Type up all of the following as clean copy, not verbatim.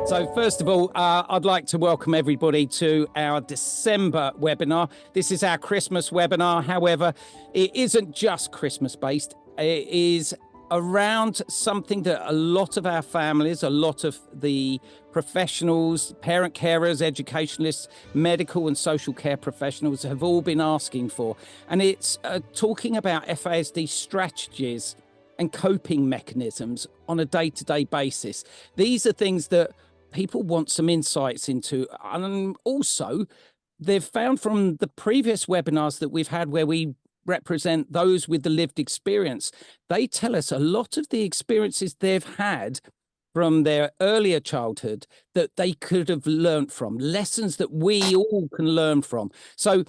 So first of all, I'd like to welcome everybody to our December webinar. This is our Christmas webinar. However, it isn't just Christmas based. It is around something that a lot of our families, a lot of the professionals, parent carers, educationalists, medical and social care professionals have all been asking for. And it's talking about FASD strategies and coping mechanisms on a day-to-day basis. These are things that people want some insights into. And also, they've found from the previous webinars that we've had where we represent those with the lived experience, they tell us a lot of the experiences they've had from their earlier childhood that they could have learned from, lessons that we all can learn from. So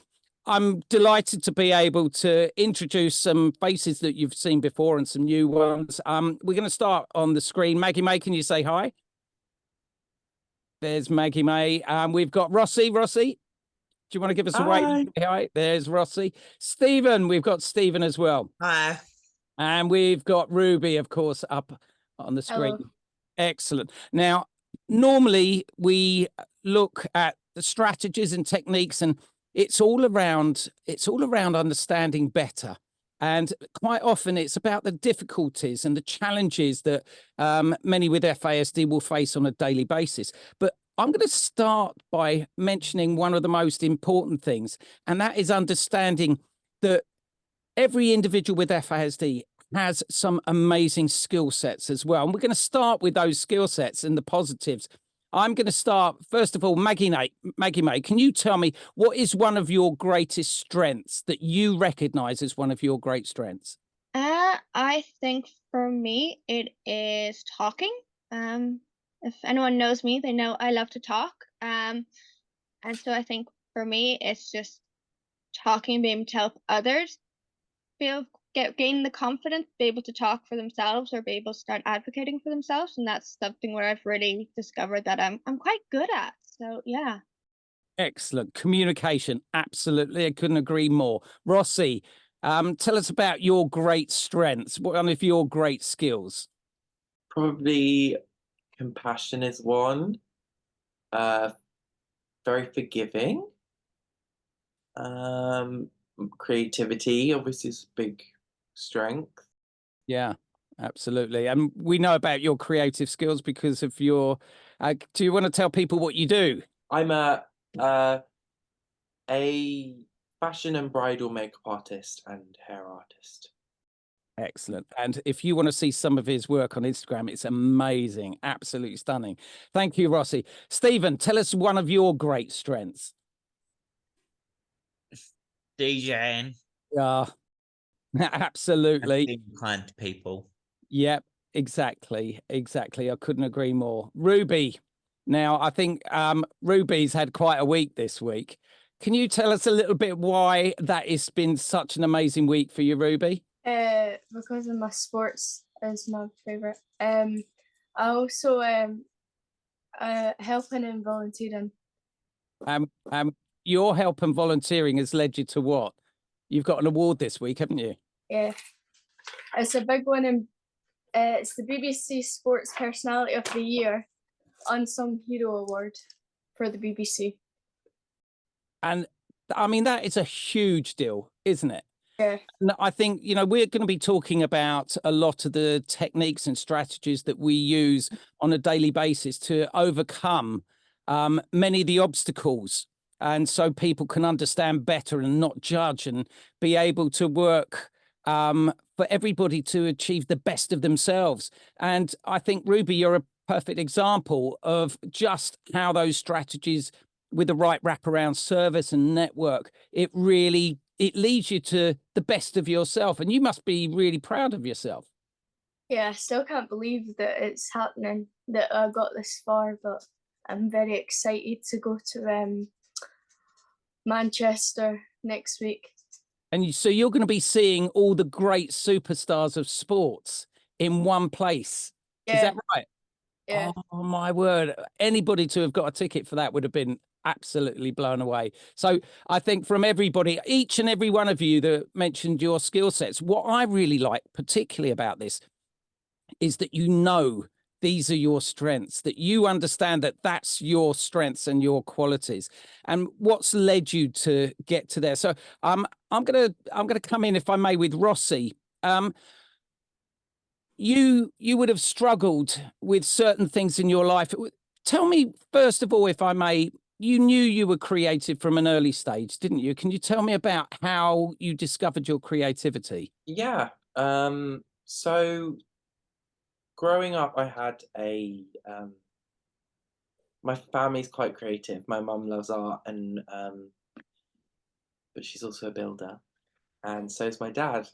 I'm delighted to be able to introduce some faces that you've seen before and some new ones. We're going to start on the screen. Maggie May, can you say hi? There's Maggie May. We've got Rossi. Rossi, do you want to give us a wave? Hi, there's Rossi. Stephen, we've got Stephen as well. Hi. And we've got Ruby, of course, up on the screen. Hello. Excellent. Now, normally we look at the strategies and techniques, and it's all around understanding better. And quite often it's about the difficulties and the challenges that many with FASD will face on a daily basis. But I'm going to start by mentioning one of the most important things, and that is understanding that every individual with FASD has some amazing skill sets as well. And we're going to start with those skill sets and the positives. I'm going to start, first of all, Maggie May, can you tell me what is one of your greatest strengths that you recognize as one of your great strengths? I think for me, it is talking. If anyone knows me, they know I love to talk. And so I think for me, it's just talking, being able to help others gain the confidence, be able to talk for themselves or be able to start advocating for themselves. And that's something where I've really discovered that I'm quite good at. So yeah. Excellent. Communication. Absolutely. I couldn't agree more. Rossi, tell us about your great strengths. One of your great skills? Probably compassion is one. Very forgiving. Creativity obviously is a big strength. Yeah, absolutely. And we know about your creative skills because of your, do you want to tell people what you do? I'm a fashion and bridal makeup artist and hair artist. Excellent. And if you want to see some of his work on Instagram, it's amazing. Absolutely stunning. Thank you, Rossi. Stephen, tell us one of your great strengths. DJing. Yeah, absolutely. Being kind to people. Yep, exactly. I couldn't agree more. Ruby. Now, I think Ruby's had quite a week this week. Can you tell us a little bit why that has been such an amazing week for you, Ruby? Because of my sports is my favorite. I also helping and volunteering. Your help and volunteering has led you to what? You've got an award this week, haven't you? Yeah, it's a big one, and it's the BBC Sports Personality of the Year Unsung Hero Award for the BBC. And I mean, that is a huge deal, isn't it? Yeah. And I think, you know, we're going to be talking about a lot of the techniques and strategies that we use on a daily basis to overcome many of the obstacles. And so people can understand better and not judge and be able to work for everybody to achieve the best of themselves. And I think, Ruby, you're a perfect example of just how those strategies with the right wraparound service and network, it leads you to the best of yourself. And you must be really proud of yourself. Yeah, I still can't believe that it's happening, that I got this far, but I'm very excited to go to Manchester next week. And so you're going to be seeing all the great superstars of sports in one place. Yeah. Is that right? Yeah. Oh, my word. Anybody to have got a ticket for that would have been absolutely blown away. So I think from everybody, each and every one of you that mentioned your skill sets, what I really like particularly about this is that you know these are your strengths, that you understand that that's your strengths and your qualities, and what's led you to get to there. So I'm gonna come in, if I may, with Rossi. You would have struggled with certain things in your life. Tell me, first of all, if I may, you knew you were creative from an early stage, didn't you? Can you tell me about how you discovered your creativity? Yeah. So growing up, I had my family's quite creative. My mum loves art, and but she's also a builder, and so is my dad.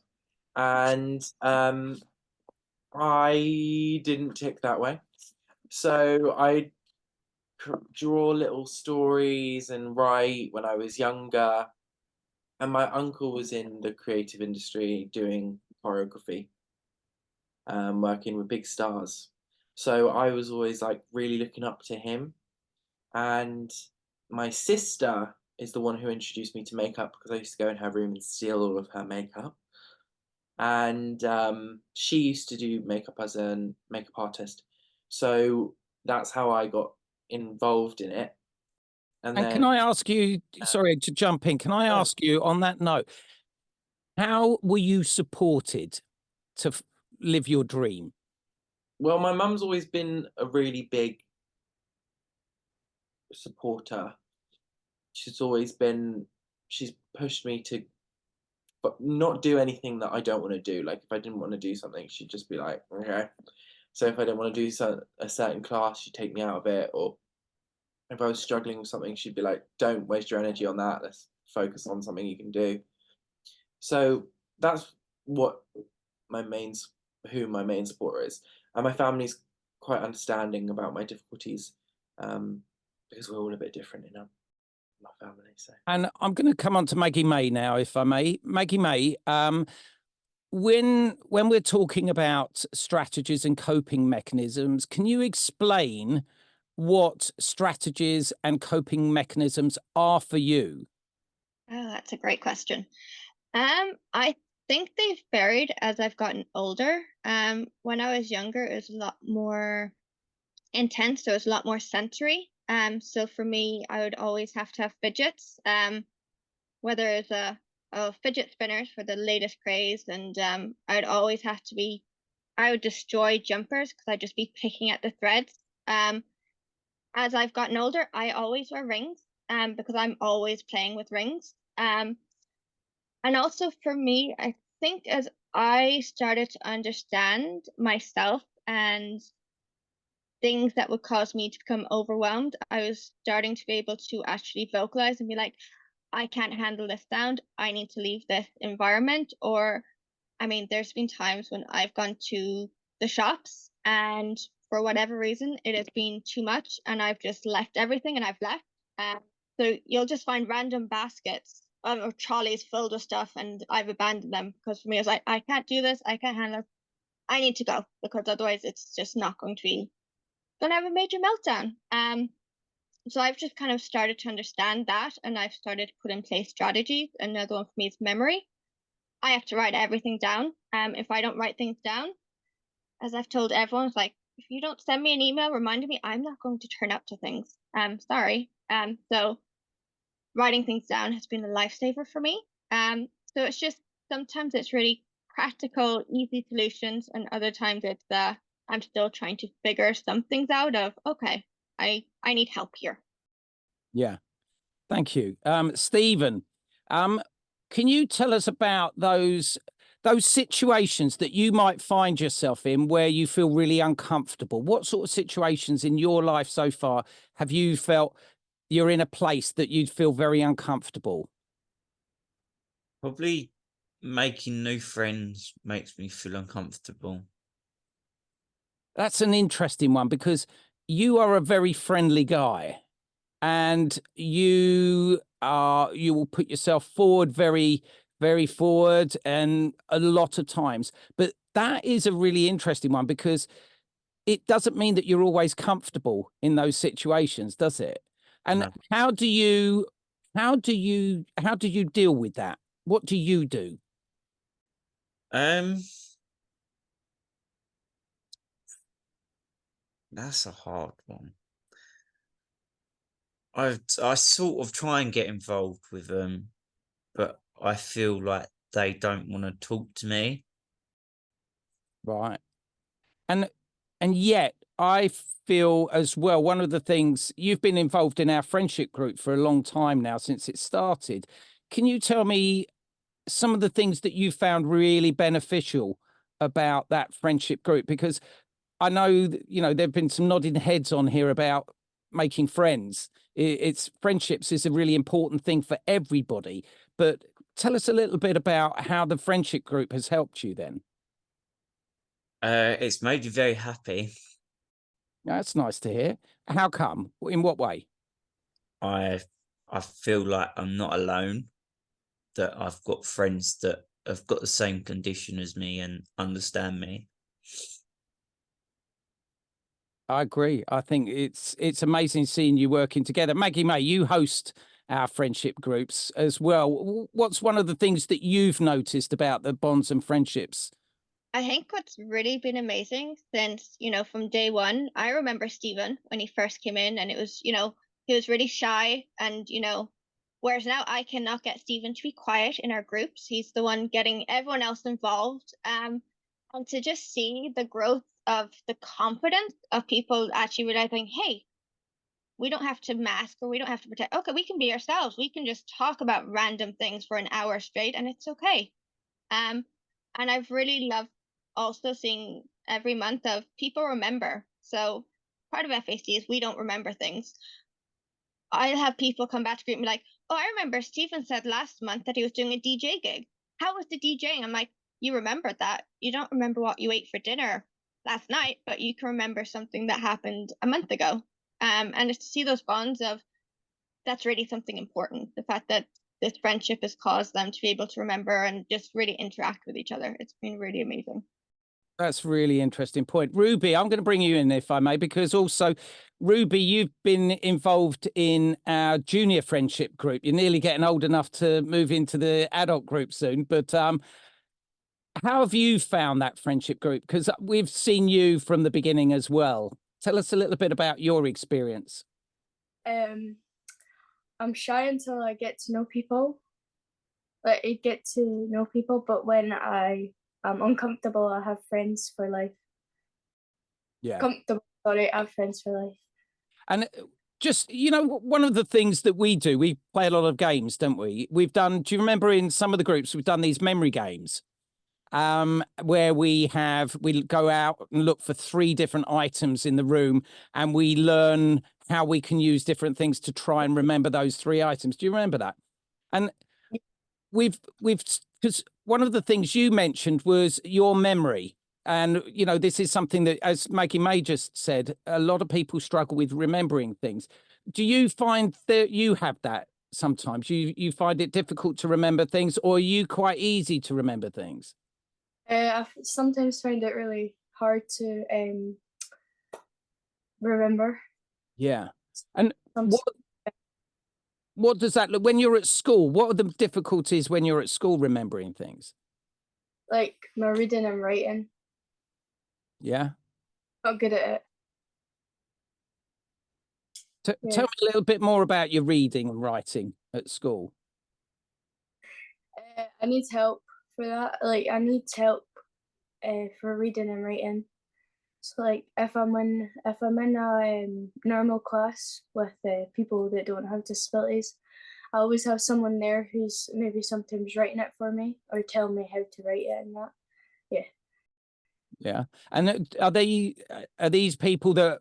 And I didn't tick that way, so I draw little stories and write when I was younger. And my uncle was in the creative industry doing choreography, working with big stars. So I was always like really looking up to him. And my sister is the one who introduced me to makeup, because I used to go in her room and steal all of her makeup. And she used to do makeup as a makeup artist. So that's how I got involved in it. And And then, can I ask you, sorry to jump in, can I Yeah. ask you on that note, how were you supported to live your dream? well, my mum's always been a really big supporter. She's pushed me to, but not do anything that I don't want to do. Like if I didn't want to do something, she'd just be like, okay. So if I didn't want to do a certain class, she'd take me out of it. Or if I was struggling with something, she'd be like, don't waste your energy on that. Let's focus on something you can do. So that's what who my main supporter is. And my family's quite understanding about my difficulties, because we're all a bit different in my family. So, And I'm going to come on to Maggie May now, if I may. Maggie May, when we're talking about strategies and coping mechanisms, can you explain what strategies and coping mechanisms are for you? Oh, that's a great question. I think they've varied as I've gotten older. When I was younger, it was a lot more intense. So it was a lot more sensory. So for me, I would always have to have fidgets. Whether it's fidget spinners for the latest craze, and I would destroy jumpers because I'd just be picking at the threads. As I've gotten older, I always wear rings, because I'm always playing with rings. And also for me, I think as I started to understand myself and things that would cause me to become overwhelmed, I was starting to be able to actually vocalize and be like, I can't handle this sound. I need to leave this environment. Or, I mean, there's been times when I've gone to the shops and for whatever reason, it has been too much and I've just left everything and I've left. So you'll just find random baskets or trolleys filled with stuff and I've abandoned them because for me, it's like, I can't do this. I can't handle it. I need to go because otherwise it's just not going to have a major meltdown. So I've just kind of started to understand that and I've started to put in place strategies. Another one for me is memory. I have to write everything down. If I don't write things down, as I've told everyone, it's like, if you don't send me an email reminding me, I'm not going to turn up to things. Sorry. So writing things down has been a lifesaver for me. So it's just, sometimes it's really practical, easy solutions, and other times it's I'm still trying to figure some things out of, okay, I need help here. Yeah, thank you. Stephen, can you tell us about those situations that you might find yourself in where you feel really uncomfortable? What sort of situations in your life so far have you felt you're in a place that you'd feel very uncomfortable? Probably making new friends makes me feel uncomfortable. That's an interesting one because you are a very friendly guy and you will put yourself forward very, very forward and a lot of times. But that is a really interesting one because it doesn't mean that you're always comfortable in those situations, does it? And No. how do you deal with that? What do you do? That's a hard one. I sort of try and get involved with them, but I feel like they don't want to talk to me. Right. And yet I feel as well, one of the things, you've been involved in our friendship group for a long time now, since it started. Can you tell me some of the things that you found really beneficial about that friendship group? Because I know that, you know, there've been some nodding heads on here about making friends. It's friendships is a really important thing for everybody. But tell us a little bit about how the friendship group has helped you then. It's made me very happy. That's nice to hear. How come? In what way? I feel like I'm not alone, that I've got friends that have got the same condition as me and understand me. I agree. I think it's amazing seeing you working together. Maggie May, you host our friendship groups as well. What's one of the things that you've noticed about the bonds and friendships? I think what's really been amazing since, from day one, I remember Stephen when he first came in, and it was, he was really shy, and, whereas now I cannot get Stephen to be quiet in our groups. He's the one getting everyone else involved. And to just see the growth of the confidence of people actually realizing, hey, we don't have to mask or we don't have to pretend. Okay, we can be ourselves. We can just talk about random things for an hour straight, and it's okay. And I've really loved also seeing every month of people remember. So part of FASD is we don't remember things. I'll have people come back to group and be like, oh, I remember Stephen said last month that he was doing a DJ gig. How was the DJing? I'm like, you remembered that. You don't remember what you ate for dinner last night, but you can remember something that happened a month ago. And it's to see those bonds of, that's really something important. The fact that this friendship has caused them to be able to remember and just really interact with each other. It's been really amazing. That's really interesting point. Ruby, I'm going to bring you in if I may, because also, Ruby, you've been involved in our junior friendship group. You're nearly getting old enough to move into the adult group soon. But how have you found that friendship group? Because we've seen you from the beginning as well. Tell us a little bit about your experience. I'm shy until I get to know people. Like, I get to know people, but when I'm uncomfortable, I have friends for life. Yeah. Comfortable, sorry, I have friends for life. And just, one of the things that we do, we play a lot of games, don't we? We've done, do you remember in some of the groups, we've done these memory games where we go out and look for 3 different items in the room, and we learn how we can use different things to try and remember those 3 items. Do you remember that? And we've because one of the things you mentioned was your memory. And, this is something that, as Maggie May just said, a lot of people struggle with remembering things. Do you find that you have that sometimes? You find it difficult to remember things, or are you quite easy to remember things? I sometimes find it really hard to remember. Yeah. And what does that look when you're at school? What are the difficulties when you're at school remembering things? Like my reading and writing. Yeah. Not good at it. Tell me a little bit more about your reading and writing at school. I need help for that. Like, I need help for reading and writing. So, like, if I'm in a normal class with people that don't have disabilities, I always have someone there who's maybe sometimes writing it for me or tell me how to write it and that. Yeah. Yeah. And are these people that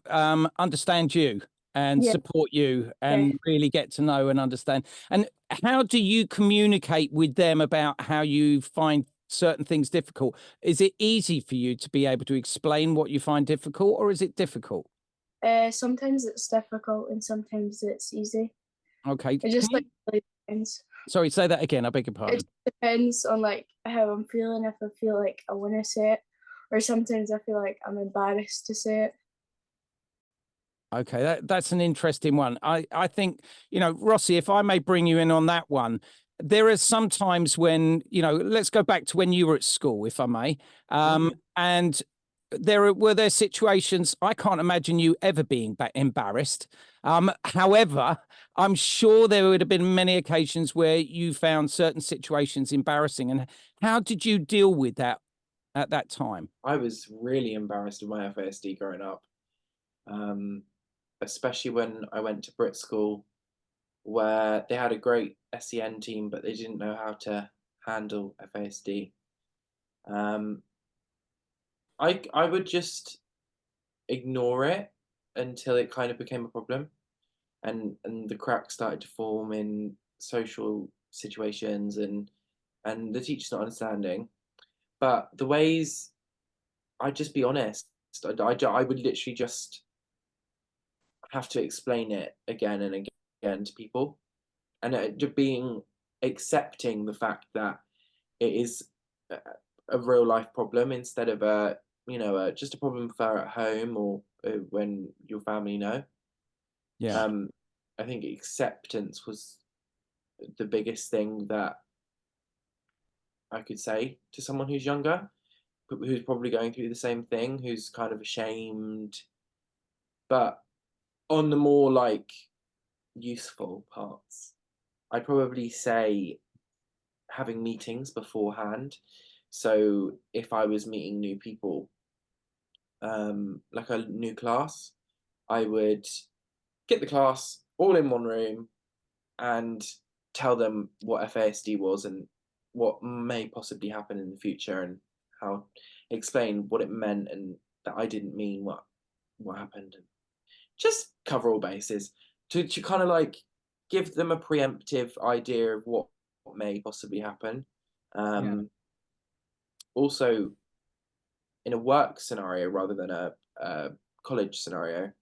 understand you and support you and really get to know and understand? And how do you communicate with them about how you find certain things difficult? Is it easy for you to be able to explain what you find difficult, or is it difficult? Sometimes it's difficult and sometimes it's easy. Okay. It just really depends. Sorry, say that again. I beg your pardon. It depends on like how I'm feeling. If I feel like I want to say it, or sometimes I feel like I'm embarrassed to say it. Okay, that's an interesting one. I think, Rossi, if I may bring you in on that one, there are some times when, let's go back to when you were at school, if I may. And were there situations, I can't imagine you ever being embarrassed. However, I'm sure there would have been many occasions where you found certain situations embarrassing. And how did you deal with that at that time? I was really embarrassed with my FASD growing up, especially when I went to Brit school, where they had a great SEN team, but they didn't know how to handle FASD. I would just ignore it until it kind of became a problem, and the cracks started to form in social situations, and the teacher's not understanding. But the ways, I'd just be honest. I would literally just have to explain it again and again to people, and just being accepting the fact that it is a real life problem instead of a just a problem for at home or when your family know. Yeah. I think acceptance was the biggest thing that I could say to someone who's younger, who's probably going through the same thing, who's kind of ashamed. But on the more like useful parts, I'd probably say having meetings beforehand. So if I was meeting new people, like a new class, I would get the class all in one room and tell them what FASD was and what may possibly happen in the future, and how explain what it meant and that I didn't mean what happened, and just cover all bases to kind of like give them a preemptive idea of what may possibly happen. Also, in a work scenario rather than a college scenario,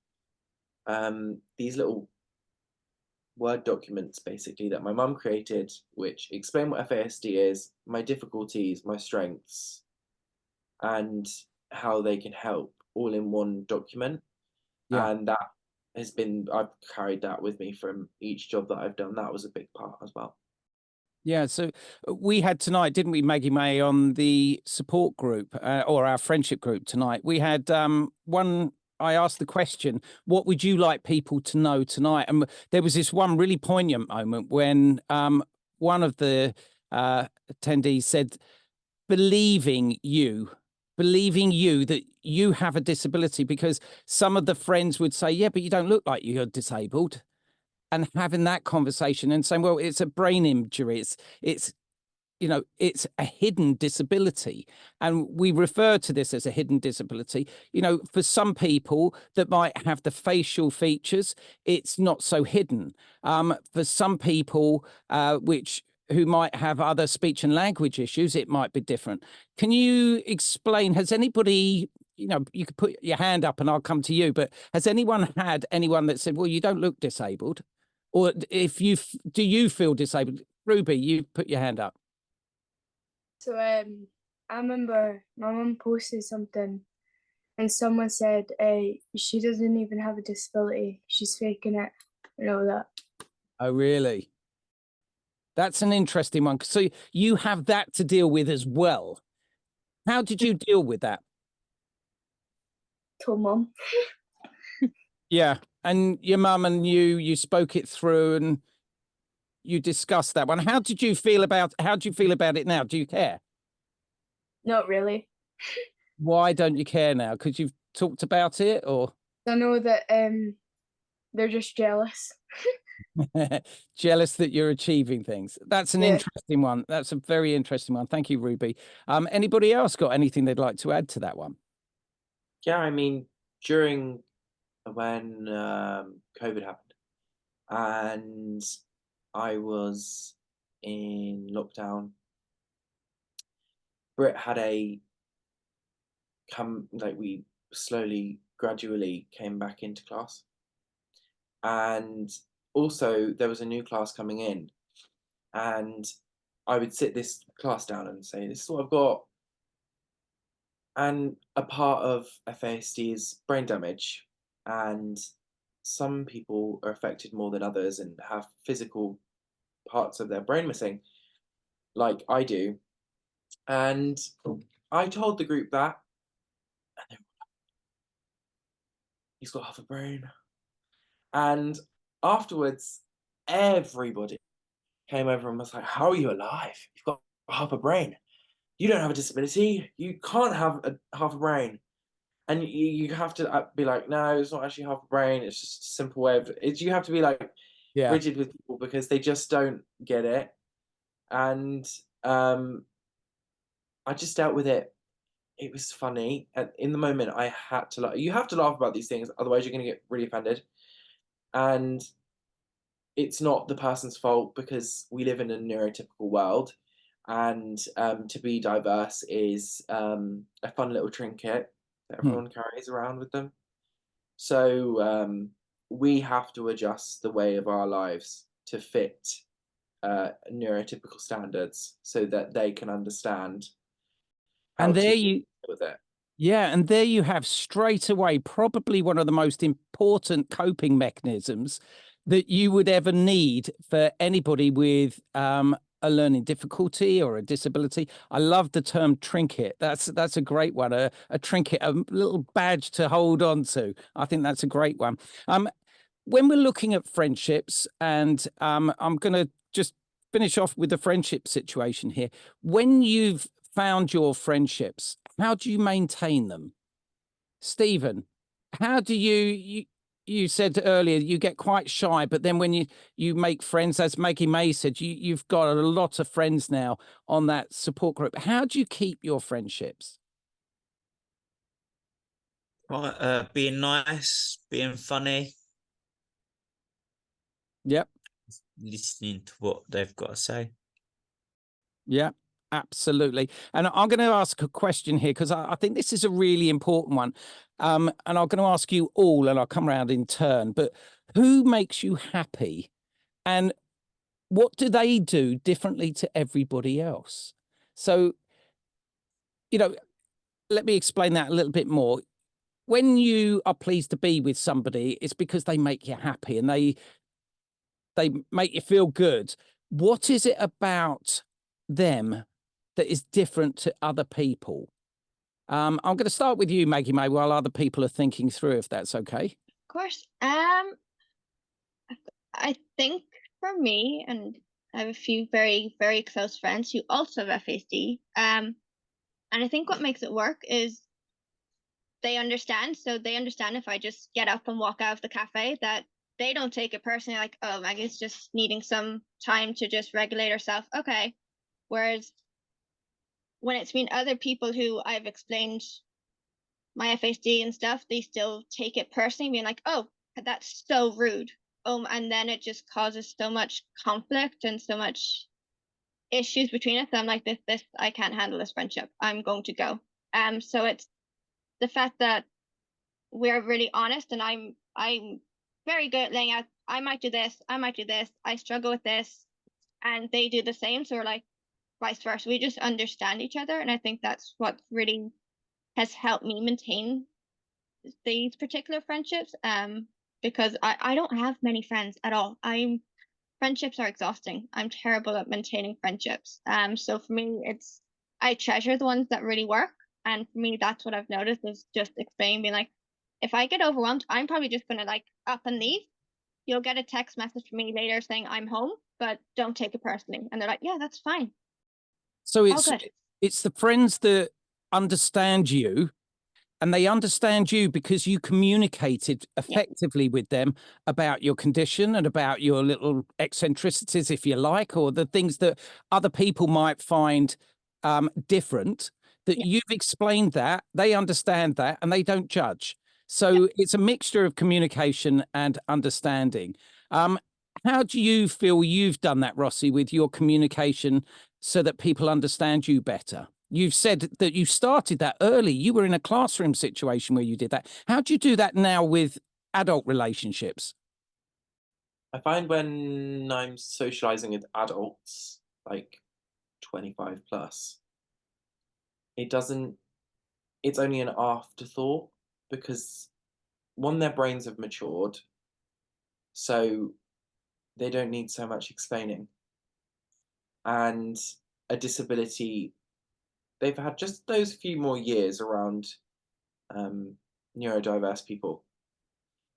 these little Word documents basically that my mum created, which explain what FASD is, my difficulties, my strengths, and how they can help, all in one document. And that has been, I've carried that with me from each job that I've done. That was a big part as well. Yeah, so we had tonight, didn't we, Maggie May, on the support group or our friendship group tonight? We had I asked the question, what would you like people to know tonight? And there was this one really poignant moment when one of the attendees said, believing you that you have a disability, because some of the friends would say, yeah, but you don't look like you're disabled. And having that conversation and saying, well, it's a brain injury. It's a hidden disability. And we refer to this as a hidden disability. For some people that might have the facial features, it's not so hidden. For some people, who might have other speech and language issues, it might be different. Can you explain, has anybody, you could put your hand up and I'll come to you, but has anyone had anyone that said, well, you don't look disabled? Or do you feel disabled? Ruby, you put your hand up. So I remember my mum posted something and someone said, she doesn't even have a disability, she's faking it and all that. Oh, really? That's an interesting one. So you have that to deal with as well. How did you deal with that? Told mum. Yeah. And your mum and you spoke it through and you discussed that one. How do you feel about it now? Do you care? Not really. Why don't you care now? Because you've talked about it, or? I know that they're just jealous. Jealous that you're achieving things. That's an interesting one. That's a very interesting one. Thank you, Ruby. Anybody else got anything they'd like to add to that one? Yeah, I mean, during when COVID happened and I was in lockdown, Brit had we slowly, gradually came back into class. And also there was a new class coming in, and I would sit this class down and say, this is what I've got. And a part of FASD is brain damage, and some people are affected more than others and have physical parts of their brain missing, like I do. And I told the group that, and they were he's got half a brain. And afterwards, everybody came over and was like, how are you alive? You've got half a brain. You don't have a disability. You can't have half a brain. And you have to be like, no, it's not actually half a brain. It's just a simple way of it. You have to be like Yeah. rigid with people because they just don't get it. And I just dealt with it. It was funny. And in the moment, I had to laugh. You have to laugh about these things, otherwise you're going to get really offended. And it's not the person's fault because we live in a neurotypical world. And to be diverse is a fun little trinket that everyone carries around with them. So we have to adjust the way of our lives to fit neurotypical standards so that they can understand how And there to you, deal with it. yeah, and there you have straight away probably one of the most important coping mechanisms that you would ever need for anybody with a learning difficulty or a disability. I love the term trinket. That's a great one. A trinket, a little badge to hold on to. I think that's a great one. When we're looking at friendships, and I'm going to just finish off with the friendship situation here. When you've found your friendships, how do you maintain them? Stephen, how do you said earlier you get quite shy, but then when you make friends, as Maggie May said, you've got a lot of friends now on that support group. How do you keep your friendships? Being nice, being funny, Yep. listening to what they've got to say. Yeah, absolutely. And I'm going to ask a question here because I think this is a really important one. And I'm going to ask you all, and I'll come around in turn. But who makes you happy, and what do they do differently to everybody else? So, let me explain that a little bit more. When you are pleased to be with somebody, it's because they make you happy and they make you feel good. What is it about them that is different to other people? I'm going to start with you, Maggie May, while other people are thinking through, if that's okay. Of course. I think for me, and I have a few very, very close friends who also have FASD. And I think what makes it work is they understand. So they understand if I just get up and walk out of the cafe, that they don't take it personally, like, oh, Maggie's just needing some time to just regulate herself. Okay. Whereas when it's been other people who I've explained my FASD and stuff, they still take it personally, being like, oh, that's so rude. And then it just causes so much conflict and so much issues between us. I'm like, this, I can't handle this friendship. I'm going to go. So it's the fact that we're really honest, and I'm very good at laying out, I might do this, I struggle with this, and they do the same. So we're like vice versa. We just understand each other, and I think that's what really has helped me maintain these particular friendships. Because I don't have many friends at all. Friendships are exhausting. I'm terrible at maintaining friendships. So for me, I treasure the ones that really work. And for me, that's what I've noticed is just explaining, being like, if I get overwhelmed, I'm probably just gonna like up and leave. You'll get a text message from me later saying I'm home, but don't take it personally. And they're like, yeah, that's fine. So All good. it's the friends that understand you, and they understand you because you communicated effectively with them about your condition and about your little eccentricities, if you like, or the things that other people might find different, that you've explained that, they understand that, and they don't judge. So it's a mixture of communication and understanding. How do you feel you've done that, Rossi, with your communication so that people understand you better? You've said that you started that early. You were in a classroom situation where you did that. How do you do that now with adult relationships? I find when I'm socializing with adults, like 25 plus, it's only an afterthought because one, their brains have matured, so they don't need so much explaining. And a disability, they've had just those few more years around neurodiverse people.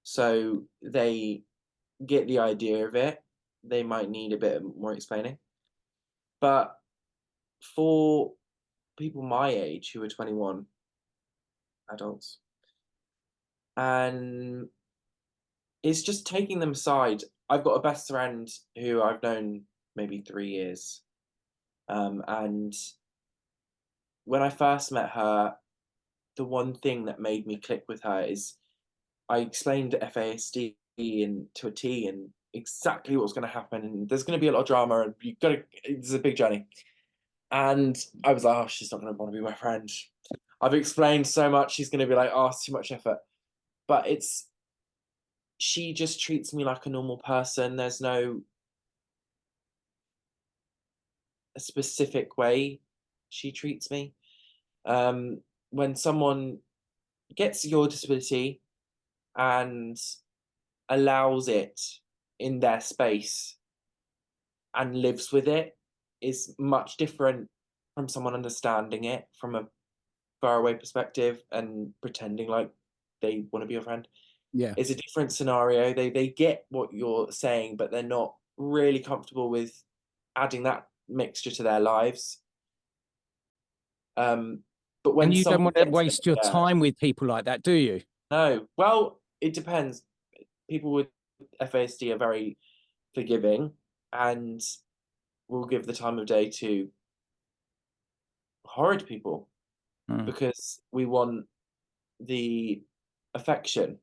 so they get the idea of it. They might need a bit more explaining. But for people my age who are 21, adults, and it's just taking them aside. I've got a best friend who I've known maybe 3 years, and when I first met her, the one thing that made me click with her is I explained FASD to a T and exactly what's going to happen, and there's going to be a lot of drama, and it's a big journey. And I was like, oh, she's not going to want to be my friend. I've explained so much, she's going to be like, oh, it's too much effort. But she just treats me like a normal person. There's no specific way she treats me. When someone gets your disability and allows it in their space and lives with it, is much different from someone understanding it from a faraway perspective and pretending like they want to be your friend. Yeah. It's a different scenario. They get what you're saying, but they're not really comfortable with adding that mixture to their lives. But when And you don't want to gets waste your time with people like that, do you? No. Well, it depends. People with FASD are very forgiving and will give the time of day to horrid people because we want the affection.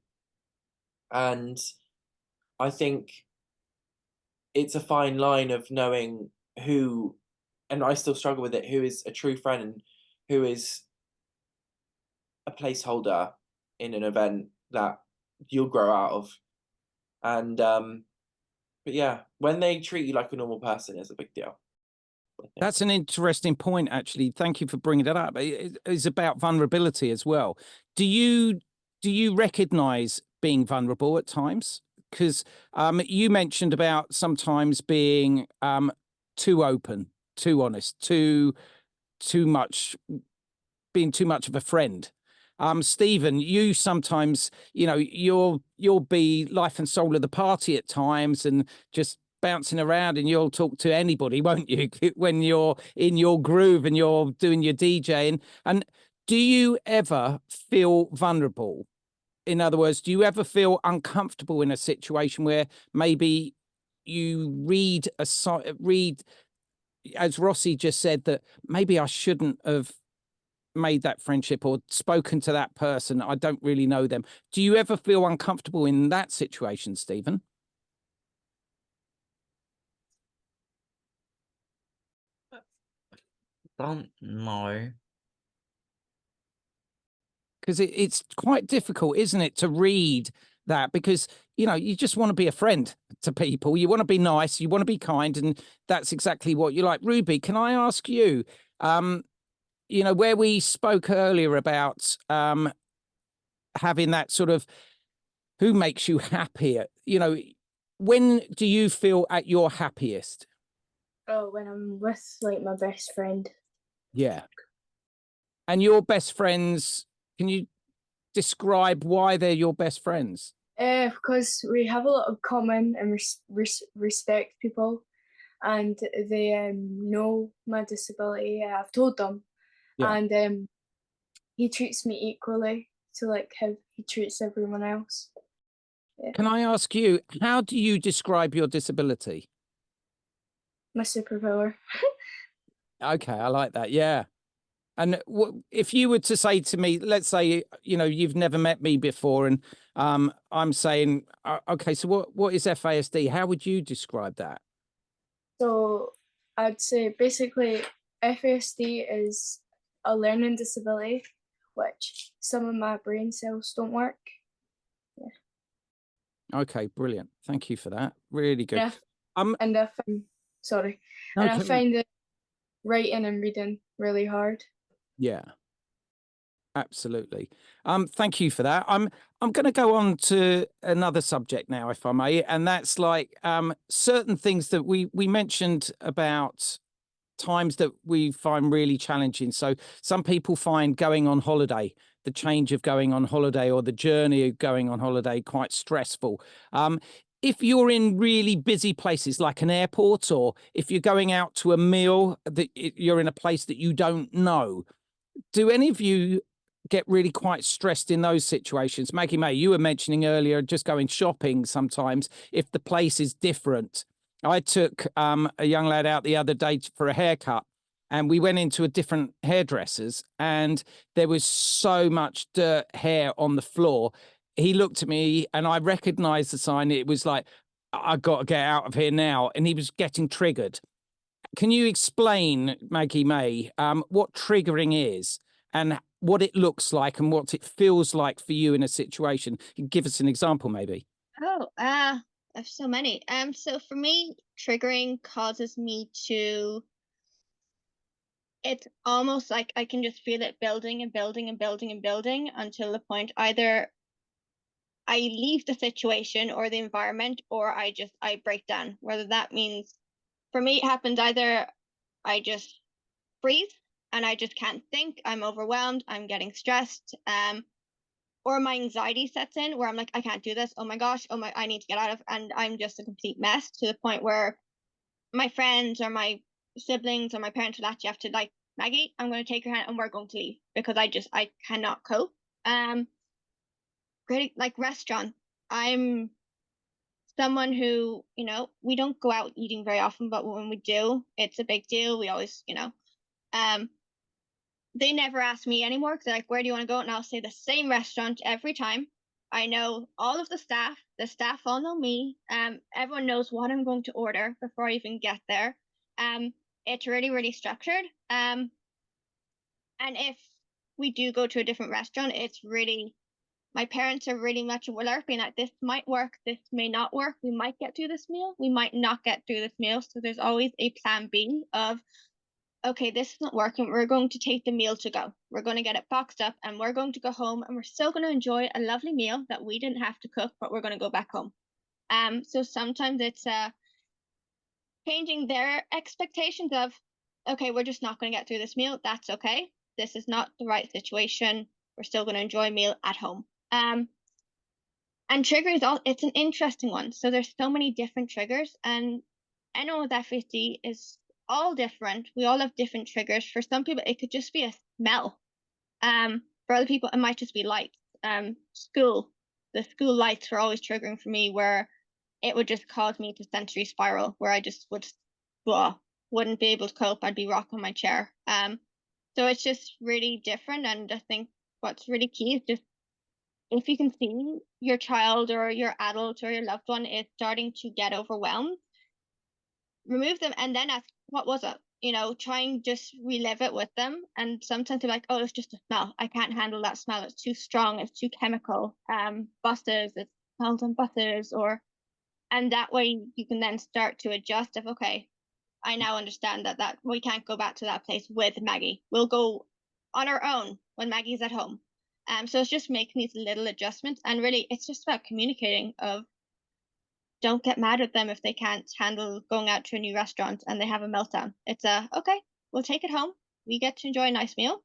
And I think it's a fine line of knowing who, and I still struggle with it, who is a true friend and who is a placeholder in an event that you'll grow out of. And but yeah, when they treat you like a normal person, it's a big deal. That's an interesting point, actually. Thank you for bringing it up. It's about vulnerability as well. Do you recognize being vulnerable at times? Because you mentioned about sometimes being too open, too honest, too much, being too much of a friend. Stephen, you sometimes, you'll be life and soul of the party at times and just bouncing around, and you'll talk to anybody, won't you, when you're in your groove and you're doing your DJing. And do you ever feel vulnerable? In other words, do you ever feel uncomfortable in a situation where maybe you read, as Rossi just said, that maybe I shouldn't have made that friendship or spoken to that person, I don't really know them. Do you ever feel uncomfortable in that situation, Stephen? Don't know. Because it's quite difficult, isn't it, to read that, because you just want to be a friend to people, you want to be nice, you want to be kind, and that's exactly what you like. Ruby, can I ask you, where we spoke earlier about having that sort of who makes you happier, when do you feel at your happiest? Oh, when I'm with like my best friend. Yeah. And your best friends, can you describe why they're your best friends? Because we have a lot of common and respect people, and they know my disability. I've told them, Yeah. and he treats me equally to like how he treats everyone else. Yeah. Can I ask you, how do you describe your disability? My superpower. Okay, I like that. Yeah. And if you were to say to me, let's say, you've never met me before, and I'm saying, okay, so what is FASD? How would you describe that? So I'd say basically FASD is a learning disability, which some of my brain cells don't work. Yeah. Okay, brilliant. Thank you for that. Really good. Yeah. And I find it writing and reading really hard. Yeah, absolutely. Thank you for that. I'm going to go on to another subject now, if I may, and that's like certain things that we mentioned about times that we find really challenging. So some people find going on holiday the change of going on holiday or the journey of going on holiday quite stressful. If you're in really busy places like an airport, or if you're going out to a meal that you're in a place that you don't know, do any of you get really quite stressed in those situations? Maggie May, you were mentioning earlier just going shopping sometimes if the place is different. I took a young lad out the other day for a haircut, and we went into a different hairdresser's, and there was so much dirt, hair on the floor. He looked at me and I recognized the sign. It was like, I've got to get out of here now. And he was getting triggered. Can you explain, Maggie May, what triggering is and what it looks like and what it feels like for you in a situation? Give us an example, maybe. Oh, I have so many. So for me, triggering causes me to, it's almost like I can just feel it building and building and building and building until the point either I leave the situation or the environment, or I break down. Whether that means, for me, it happens either I just freeze and I just can't think, I'm overwhelmed, I'm getting stressed, or my anxiety sets in where I'm like, I can't do this. Oh my gosh, I need to get out of, and I'm just a complete mess to the point where my friends or my siblings or my parents will actually have to like, Maggie, I'm going to take your hand and we're going to leave because I cannot cope. Great, like restaurant. I'm someone who, we don't go out eating very often, but when we do, it's a big deal. We always, they never ask me anymore because they're like, where do you want to go? And I'll say the same restaurant every time. I know all of the staff all know me. Everyone knows what I'm going to order before I even get there. It's really, really structured. And if we do go to a different restaurant, it's really, my parents are really much alert, being like, this might work, this may not work. We might get through this meal, we might not get through this meal. So there's always a plan B of, okay, this isn't working. We're going to take the meal to go. We're going to get it boxed up and we're going to go home and we're still going to enjoy a lovely meal that we didn't have to cook, but we're going to go back home. So sometimes it's changing their expectations of, okay, we're just not going to get through this meal. That's okay. This is not the right situation. We're still going to enjoy a meal at home. And triggers, it's an interesting one. So there's so many different triggers, and I know with FASD is all different. We all have different triggers. For some people, it could just be a smell. For other people, it might just be lights. School, the school lights were always triggering for me, where it would just cause me to sensory spiral, where I just wouldn't be able to cope. I'd be rocking my chair. So it's just really different. And I think what's really key is just, if you can see your child or your adult or your loved one is starting to get overwhelmed, remove them and then ask, what was it? Try and just relive it with them. And sometimes they're like, oh, it's just a smell. I can't handle that smell. It's too strong. It's too chemical. Buses, it smells on buses, and that way you can then start to adjust of, okay, I now understand that we can't go back to that place with Maggie. We'll go on our own when Maggie's at home. So it's just making these little adjustments, and really it's just about communicating of, don't get mad at them if they can't handle going out to a new restaurant and they have a meltdown. It's okay, we'll take it home. We get to enjoy a nice meal.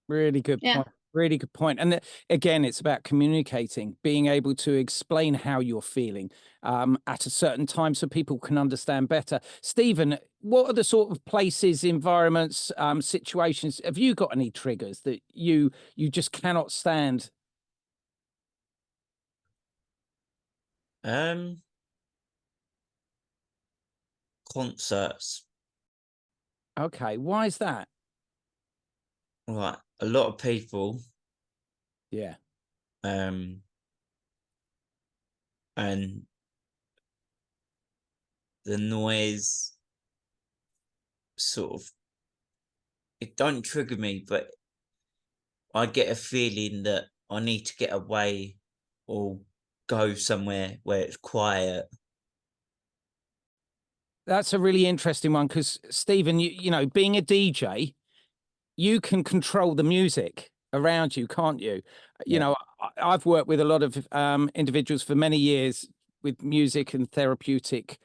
Really good point. Really good point. And again, it's about communicating, being able to explain how you're feeling at a certain time so people can understand better. Stephen, what are the sort of places, environments, situations, have you got any triggers that you just cannot stand? Concerts. Okay, why is that? Right, a lot of people. Yeah. And the noise sort of, it don't trigger me, but I get a feeling that I need to get away or go somewhere where it's quiet. That's a really interesting one, because Stephen, you know, being a DJ, you can control the music around you, can't you? You know, I've worked with a lot of individuals for many years with music and therapeutic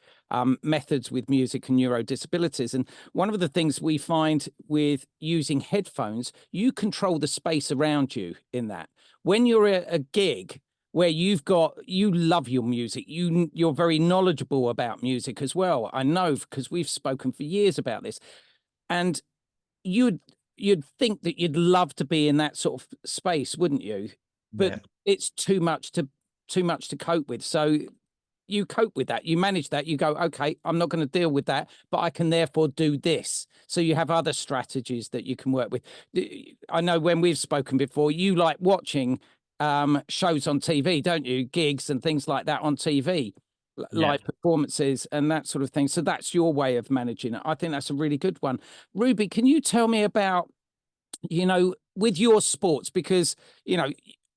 methods with music and neurodisabilities. And one of the things we find with using headphones, you control the space around you in that. When you're at a gig where you love your music, you're very knowledgeable about music as well. I know, because we've spoken for years about this. And you'd think that you'd love to be in that sort of space, wouldn't you? But it's too much to cope with. So you cope with that, you manage that, you go, okay, I'm not going to deal with that, but I can therefore do this. So you have other strategies that you can work with. I know when we've spoken before, you like watching shows on TV, don't you? Gigs and things like that on TV, live performances and that sort of thing. So that's your way of managing it. I think that's a really good one. Ruby, can you tell me about, with your sports, because,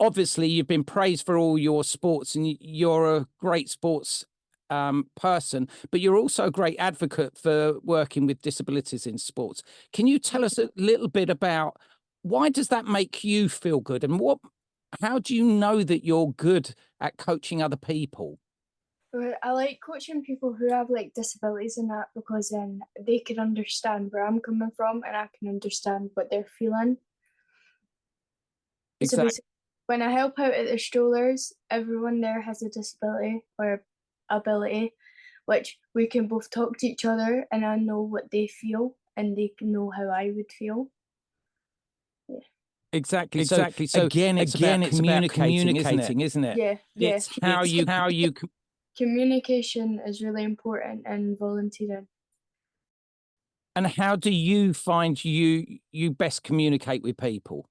obviously you've been praised for all your sports and you're a great sports person, but you're also a great advocate for working with disabilities in sports. Can you tell us a little bit about why does that make you feel good, and how do you know that you're good at coaching other people? I like coaching people who have like disabilities and that, because then they can understand where I'm coming from and I can understand what they're feeling. Exactly. So basically, when I help out at the strollers, everyone there has a disability or ability, which we can both talk to each other and I know what they feel and they can know how I would feel. Yeah. Exactly. So again, it's about communicating, isn't it? Yeah. It's how you Communication is really important, and volunteering. And how do you find you best communicate with people?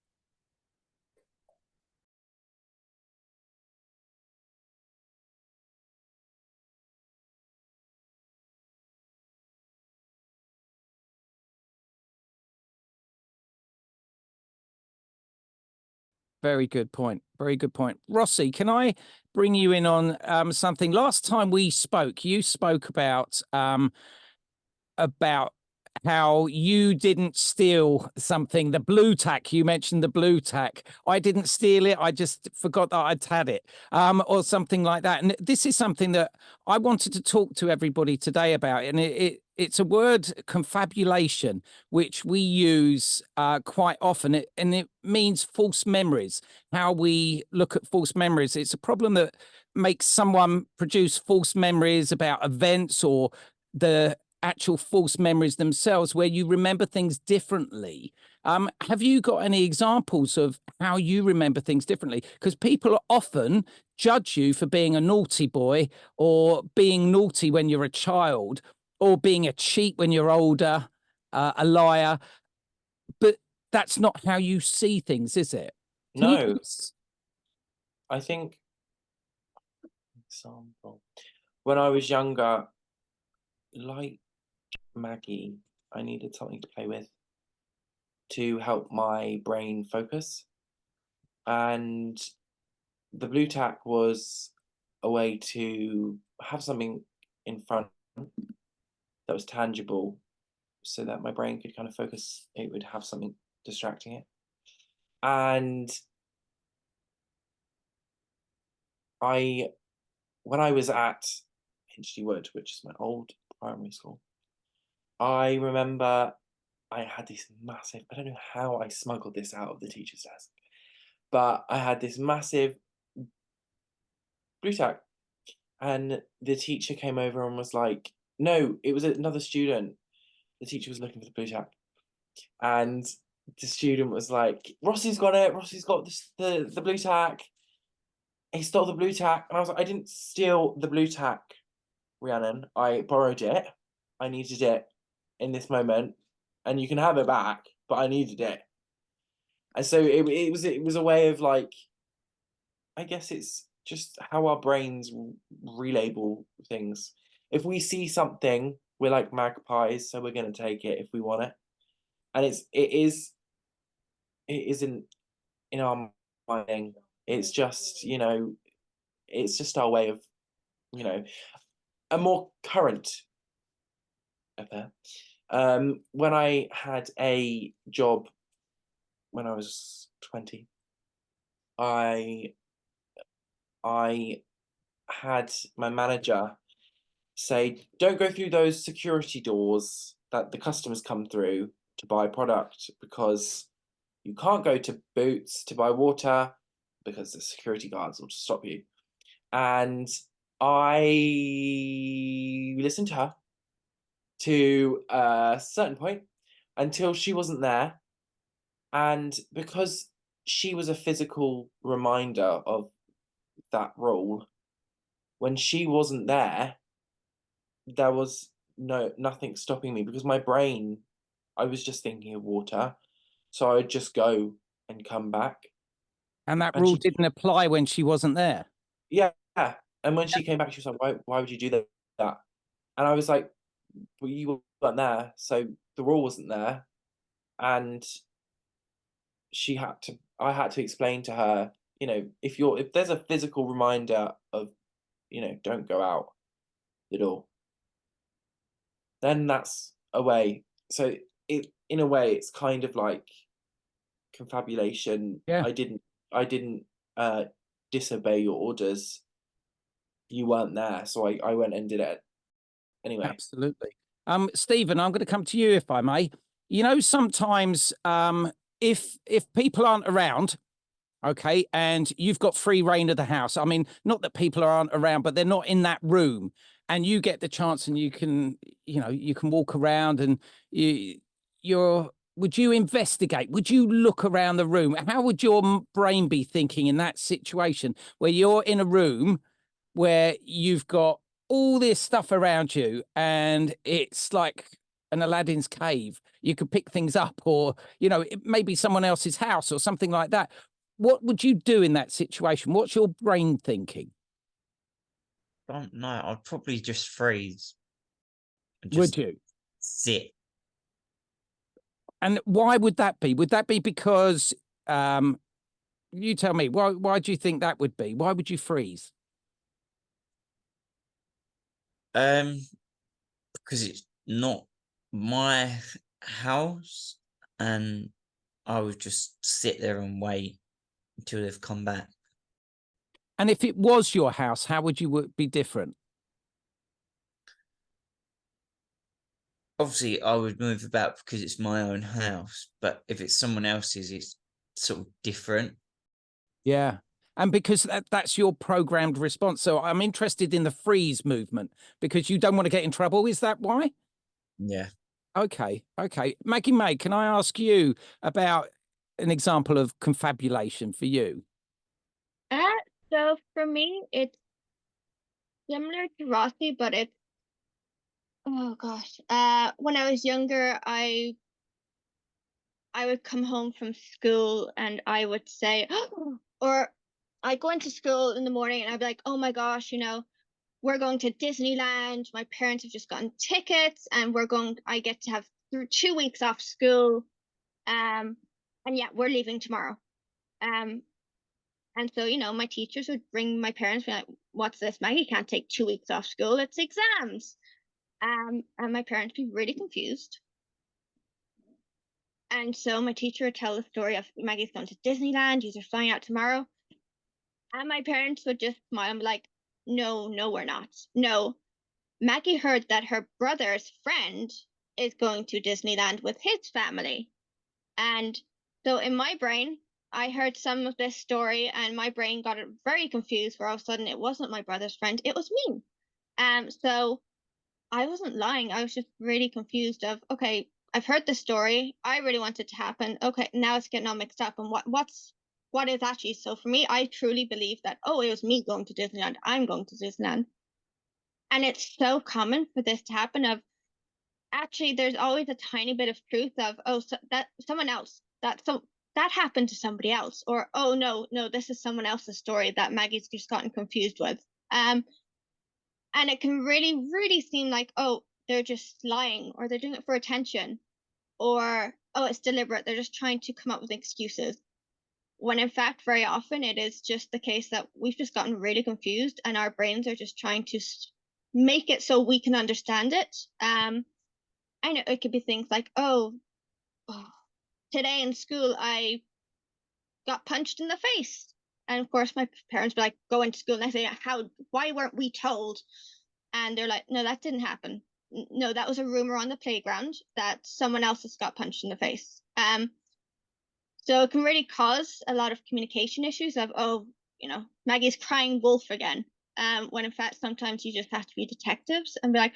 Very good point. Very good point. Rossi, can I bring you in on something? Last time we spoke, you spoke about how you didn't steal something, the blue tack. You mentioned the blue tack. I didn't steal it. I just forgot that I'd had it, or something like that. And this is something that I wanted to talk to everybody today about. And it's a word, confabulation, which we use quite often. And it means false memories, how we look at false memories. It's a problem that makes someone produce false memories about events or the actual false memories themselves, where you remember things differently. Have you got any examples of how you remember things differently? Because people often judge you for being a naughty boy, or being naughty when you're a child, or being a cheat when you're older, a liar. But that's not how you see things, is it? No. I think, example, when I was younger, like Maggie, I needed something to play with to help my brain focus. And the blue tack was a way to have something in front that was tangible so that my brain could kind of focus. It would have something distracting it. And when I was at Hinchley Wood, which is my old primary school, I remember I had this massive, I don't know how I smuggled this out of the teacher's desk, but I had this massive blue tack. And the teacher came over and was like, no, it was another student. The teacher was looking for the blue tack. And the student was like, Rossi's got it. Rossi's got the blue tack. He stole the blue tack. And I was like, I didn't steal the blue tack, Rhiannon. I borrowed it. I needed it in this moment. And you can have it back, but I needed it. And so it was a way of, like, I guess it's just how our brains relabel things. If we see something, we're like magpies, so we're going to take it if we want it. And it isn't in our mind. It's just, it's just our way of, a more current affair. When I had a job when I was 20, I had my manager say, don't go through those security doors that the customers come through to buy product, because you can't go to Boots to buy water because the security guards will stop you. And I listened to her to a certain point until she wasn't there. And because she was a physical reminder of that rule, when she wasn't there, there was nothing stopping me, because my brain, I was just thinking of water. So I would just go and come back. And that And rule she, didn't apply when she wasn't there. yeah. And when she came back, she was like, why would you do that? And I was like, well, you weren't there, so the rule wasn't there. And I had to explain to her, if there's a physical reminder of, don't go out the door, then that's a way. So in a way, it's kind of like confabulation. Yeah. I didn't disobey your orders. You weren't there, so I went and did it anyway. Absolutely. Stephen, I'm going to come to you if I may. Sometimes if people aren't around, okay, and you've got free reign of the house. I mean, not that people aren't around, but they're not in that room, and you get the chance, and you can walk around, and would you investigate? Would you look around the room? How would your brain be thinking in that situation where you're in a room where you've got all this stuff around you and it's like an Aladdin's cave? You could pick things up, or, it may be someone else's house or something like that. What would you do in that situation? What's your brain thinking? I don't know. I'd probably just freeze. And Would just you? sit. And why would that be? Would that be because, you tell me, why do you think that would be? Why would you freeze? Because it's not my house, and I would just sit there and wait until they've come back. And if it was your house, how would you be different? Obviously, I would move about because it's my own house, but if it's someone else's, it's sort of different. Yeah. And because that's your programmed response. So I'm interested in the freeze movement because you don't want to get in trouble. Is that why? Yeah. Okay. Maggie May, can I ask you about an example of confabulation for you? So for me, it's similar to Rossi, but it's, oh gosh. When I was younger, I would come home from school and I would say, or I go into school in the morning and I'd be like, oh my gosh, we're going to Disneyland. My parents have just gotten tickets and I get to have 2 weeks off school. And yeah, we're leaving tomorrow. And so, my teachers would bring my parents, be like, what's this, Maggie? Can't take 2 weeks off school. It's exams. And my parents would be really confused. And so my teacher would tell the story of Maggie's going to Disneyland. You're flying out tomorrow. And my parents would just smile and be like, no, we're not. No, Maggie heard that her brother's friend is going to Disneyland with his family. And so in my brain, I heard some of this story and my brain got very confused, where all of a sudden it wasn't my brother's friend, it was me. So I wasn't lying. I was just really confused of, okay, I've heard the story. I really want it to happen. Okay, now it's getting all mixed up. And what is actually? So for me, I truly believe that, oh, it was me going to Disneyland. I'm going to Disneyland. And it's so common for this to happen of, actually, there's always a tiny bit of truth of, oh, so that someone else, that happened to somebody else. Or, oh, no, this is someone else's story that Maggie's just gotten confused with. And it can really, really seem like, oh, they're just lying, or they're doing it for attention, or, oh, it's deliberate. They're just trying to come up with excuses. When in fact, very often it is just the case that we've just gotten really confused and our brains are just trying to make it so we can understand it. And it could be things like, oh, today in school, I got punched in the face. And of course, my parents would be like, go into school. And I say, why weren't we told? And they're like, no, that didn't happen. No, that was a rumor on the playground that someone else has got punched in the face. So it can really cause a lot of communication issues of, oh, you know, Maggie's crying wolf again. When in fact, sometimes you just have to be detectives and be like,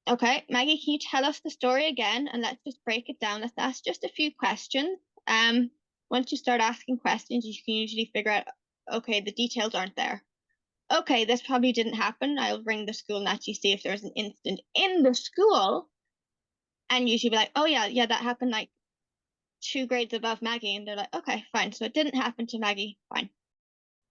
okay, Maggie, can you tell us the story again? And let's just break it down. Let's ask just a few questions. Once you start asking questions, you can usually figure out, okay, the details aren't there. Okay, this probably didn't happen. I'll ring the school and actually see if there's an incident in the school. And usually be like, oh yeah, that happened like 2 grades above Maggie. And they're like, okay, fine. So it didn't happen to Maggie. Fine.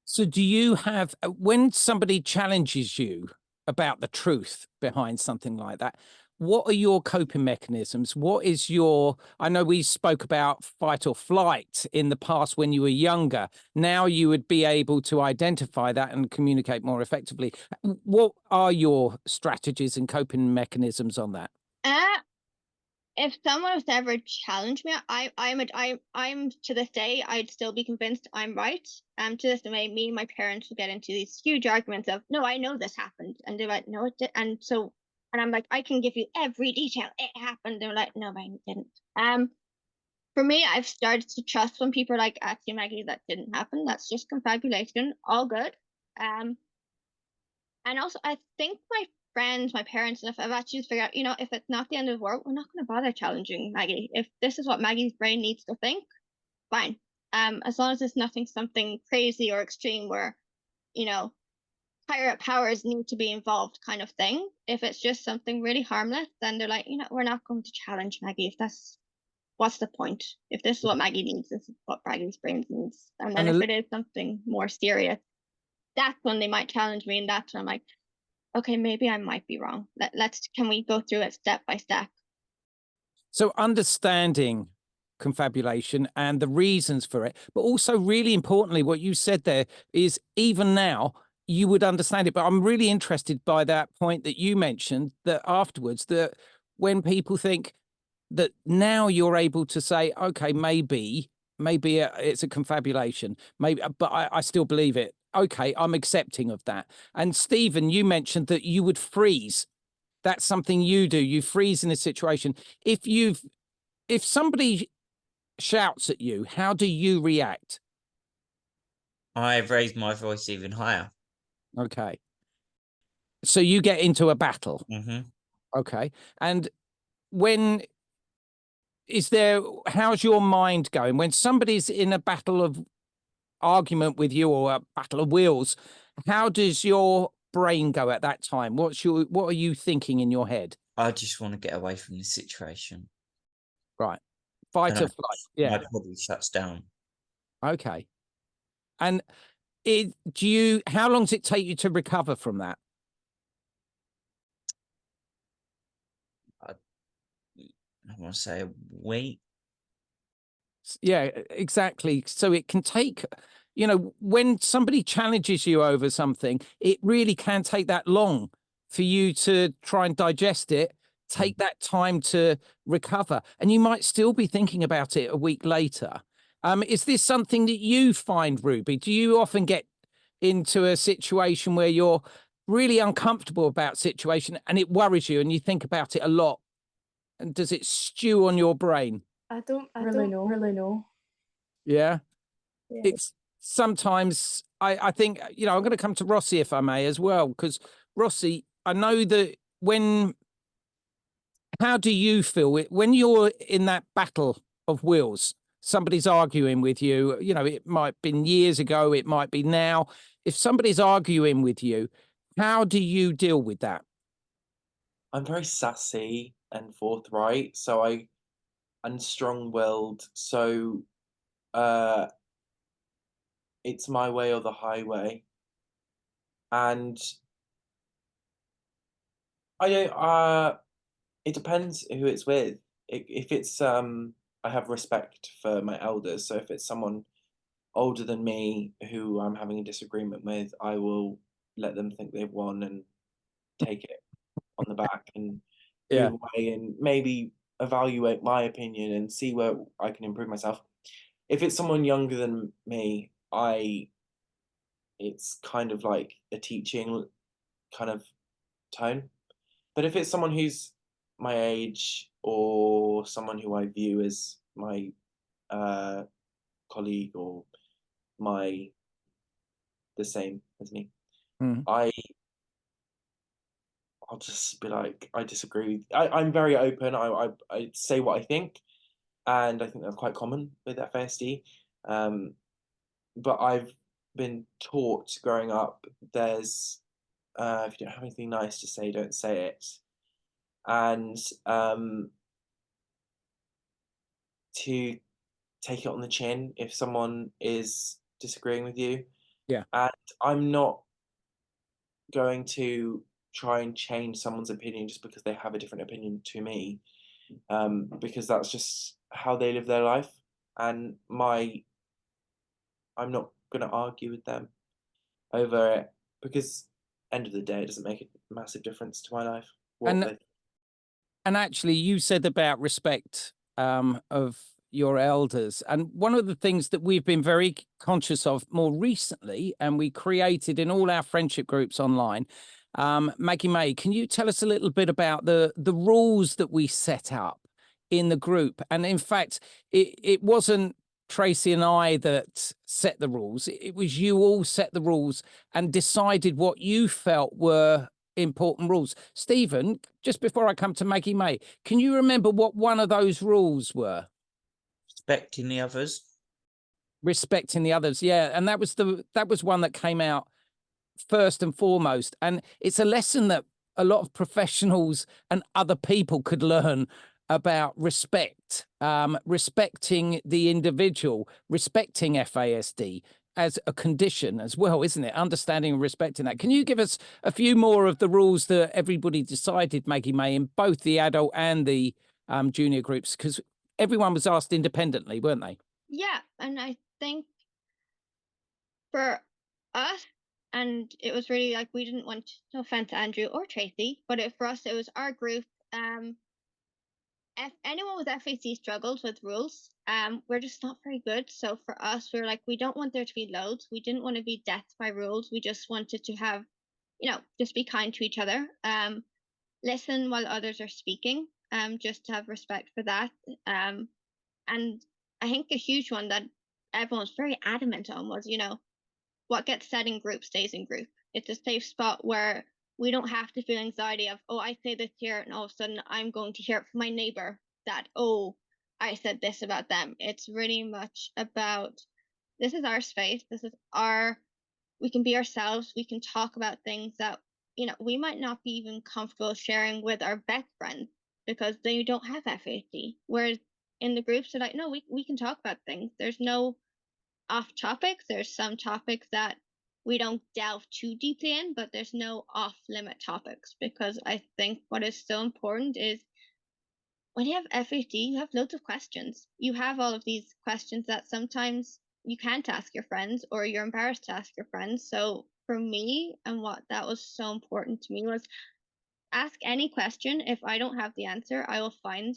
So do you have, when somebody challenges you about the truth behind something like that, what are your coping mechanisms? What is your, I know we spoke about fight or flight in the past when you were younger. Now you would be able to identify that and communicate more effectively. What are your strategies and coping mechanisms on that? If someone was to ever challenge me, I'm to this day, I'd still be convinced I'm right. To this day, me and my parents will get into these huge arguments of, no, I know this happened, and they're like, no, it did, and I'm like, I can give you every detail. It happened. They're like, no, mine didn't. For me, I've started to trust when people are like, actually, Maggie, that didn't happen. That's just confabulation. All good. And also, I think my friends, my parents, and if I've actually figured out, you know, if it's not the end of the world, we're not going to bother challenging Maggie. If this is what Maggie's brain needs to think, fine. As long as it's nothing something crazy or extreme where, you know, higher up powers need to be involved kind of thing. If it's just something really harmless, then they're like, you know, we're not going to challenge Maggie. If that's, what's the point? If this is what Maggie needs, this is what Maggie's brain needs. And then if it is something more serious, that's when they might challenge me, and that's when I'm like, okay, maybe I might be wrong. Can we go through it step by step? So understanding confabulation and the reasons for it, but also really importantly, what you said there is even now you would understand it. But I'm really interested by that point that you mentioned, that afterwards, that when people think that now you're able to say, okay, maybe it's a confabulation, maybe, but I still believe it. Okay, I'm accepting of that. And Stephen, you mentioned that you would freeze. That's something you do. You freeze in a situation. If somebody shouts at you, how do you react? I've raised my voice even higher. Okay. So you get into a battle. Mm-hmm. Okay. And how's your mind going when somebody's in a battle of argument with you or a battle of wills? How does your brain go at that time? What are you thinking in your head? I just want to get away from this situation. Right. Fight or flight. Yeah. My body shuts down. Okay. And how long does it take you to recover from that? I want to say a week. Yeah, exactly. So it can take, you know, when somebody challenges you over something, it really can take that long for you to try and digest it, take that time to recover. And you might still be thinking about it a week later. Is this something that you find, Ruby? Do you often get into a situation where you're really uncomfortable about situation and it worries you and you think about it a lot? And does it stew on your brain? I don't really know. Yeah. Yeah. It's sometimes I think, you know, I'm going to come to Rossi if I may as well, because Rossi, I know that how do you feel when you're in that battle of wills? Somebody's arguing with you, you know, it might have been years ago, it might be now. If somebody's arguing with you, how do you deal with that? I'm very sassy and forthright, so I'm strong-willed, so it's my way or the highway. And I don't it depends who it's with. If it's I have respect for my elders, so if it's someone older than me who I'm having a disagreement with, I will let them think they've won and take it on the back and Yeah. move away and maybe evaluate my opinion and see where I can improve myself. If it's someone younger than me, it's kind of like a teaching kind of tone. But if it's someone who's my age or someone who I view as my colleague or the same as me, Mm. I'll just be like, I disagree. I'm very open. I say what I think, and I think that's quite common with FASD. But I've been taught growing up, there's if you don't have anything nice to say, don't say it. And to take it on the chin if someone is disagreeing with you. Yeah. And I'm not going to try and change someone's opinion just because they have a different opinion to me, because that's just how they live their life. And I'm not going to argue with them over it, because end of the day, it doesn't make a massive difference to my life. And actually, you said about respect of your elders. And one of the things that we've been very conscious of more recently, and we created in all our friendship groups online, Maggie May, can you tell us a little bit about the rules that we set up in the group? And in fact, it wasn't Tracy and I that set the rules. It was you all set the rules and decided what you felt were important rules. Stephen, just before I come to Maggie May, can you remember what one of those rules were? Respecting the others. Respecting the others, yeah. And that was one that came out first and foremost. And it's a lesson that a lot of professionals and other people could learn about respect, respecting the individual, respecting FASD as a condition as well, isn't it? Understanding and respecting that. Can you give us a few more of the rules that everybody decided, Maggie May, in both the adult and the junior groups? Because everyone was asked independently, weren't they? Yeah, and I think for us, and it was really like, we didn't want to offend Andrew or Tracy, but for us, it was our group. If anyone with FAC struggles with rules, we're just not very good. So for us, we're like, we don't want there to be loads. We didn't want to be death by rules. We just wanted to have, just be kind to each other. Listen while others are speaking. Just to have respect for that. And I think a huge one that everyone's very adamant on was, what gets said in group stays in group. It's a safe spot where we don't have to feel anxiety of, oh, I say this here, and all of a sudden I'm going to hear it from my neighbor that, oh, I said this about them. It's really much about, this is our space. We can be ourselves. We can talk about things that, we might not be even comfortable sharing with our best friends because they don't have FAC. Whereas in the groups, they're like, no, we can talk about things. There's no off topics. There's some topics that we don't delve too deeply in, but there's no off limit topics, because I think what is so important is when you have FAD, you have loads of questions. You have all of these questions that sometimes you can't ask your friends, or you're embarrassed to ask your friends. So for me, and what that was so important to me, was ask any question. If I don't have the answer, I will find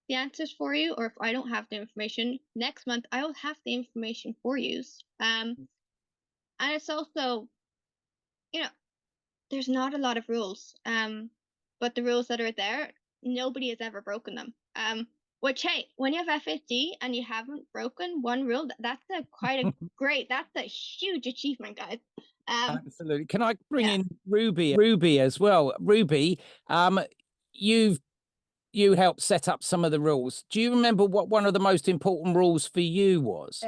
the answers for you, or if I don't have the information, next month I will have the information for you. And it's also, there's not a lot of rules, but the rules that are there, nobody has ever broken them. Which, hey, when you have FAD and you haven't broken one rule, that's that's a huge achievement, guys. Absolutely. Can I bring in Ruby as well? Ruby, you helped set up some of the rules. Do you remember what one of the most important rules for you was?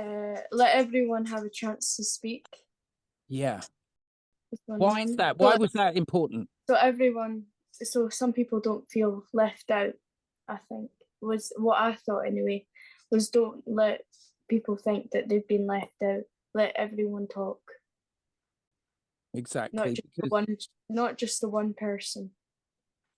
Let everyone have a chance to speak. Yeah. Why is that? Why was that important? So some people don't feel left out, I think, was what I thought anyway, was don't let people think that they've been left out. Let everyone talk. Exactly. Not just the one person.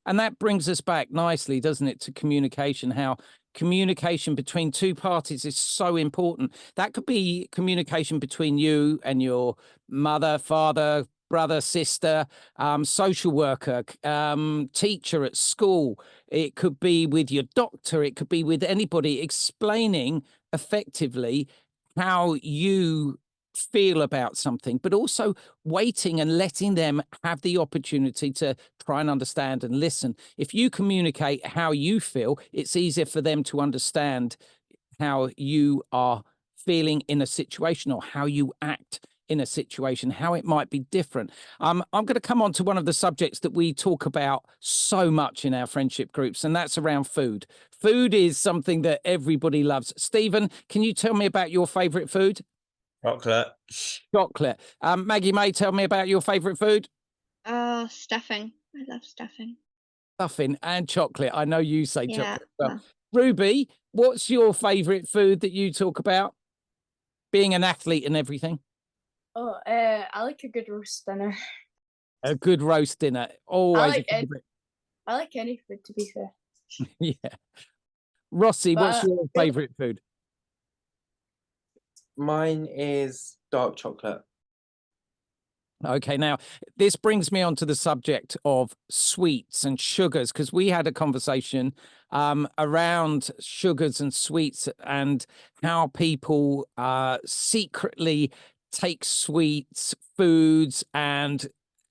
And that brings us back nicely, doesn't it, to communication, how communication between two parties is so important. That could be communication between you and your mother, father, brother, sister, social worker, teacher at school. It could be with your doctor. It could be with anybody, explaining effectively how you feel about something, but also waiting and letting them have the opportunity to try and understand and listen. If you communicate how you feel, it's easier for them to understand how you are feeling in a situation, or how you act in a situation, how it might be different. I'm going to come on to one of the subjects that we talk about so much in our friendship groups, and that's around food. Food is something that everybody loves. Stephen, can you tell me about your favourite food? Chocolate. Chocolate. Maggie May, tell me about your favourite food. Stuffing. I love stuffing. Stuffing and chocolate. I know you say Yeah. chocolate. Well, Ruby, what's your favourite food that you talk about? Being an athlete and everything. Oh, I like a good roast dinner. A good roast dinner. Always a favourite. I like any food, to be fair. Yeah. Rossi, what's But, your favourite food? Mine is dark chocolate. Okay, now this brings me on to the subject of sweets and sugars, because we had a conversation around sugars and sweets, and how people secretly take sweets, foods, and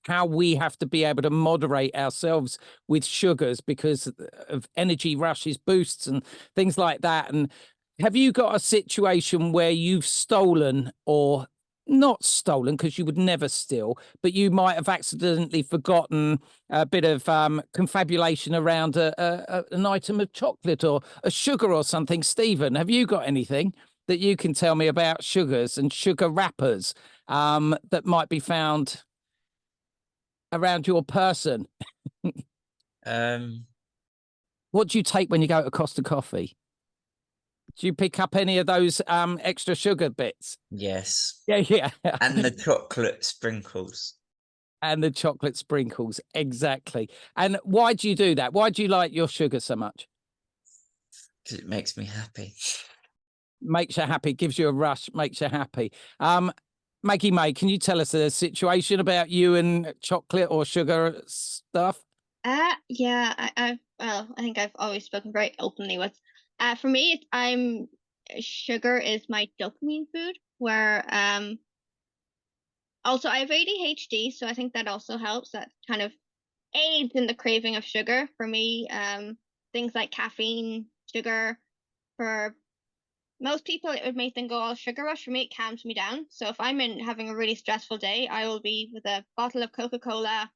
how we have to be able to moderate ourselves with sugars because of energy rushes, boosts, and things like that. And have you got a situation where you've stolen, or not stolen, because you would never steal, but you might have accidentally forgotten a bit of confabulation around an item of chocolate or a sugar or something? Stephen, have you got anything that you can tell me about sugars and sugar wrappers that might be found around your person? What do you take when you go to Costa Coffee? Do you pick up any of those extra sugar bits? Yes. Yeah. And the chocolate sprinkles. And the chocolate sprinkles, exactly. And why do you do that? Why do you like your sugar so much? Because it makes me happy. Makes you happy, gives you a rush, makes you happy. Maggie May, can you tell us a situation about you and chocolate or sugar stuff? Yeah, I think I've always spoken very openly with. For me, sugar is my dopamine food. Where also I have ADHD, so I think that also helps. That kind of aids in the craving of sugar for me. Things like caffeine, sugar. For most people, it may think, oh, sugar rush. For me, it calms me down. So if I'm having a really stressful day, I will be with a bottle of Coca-Cola,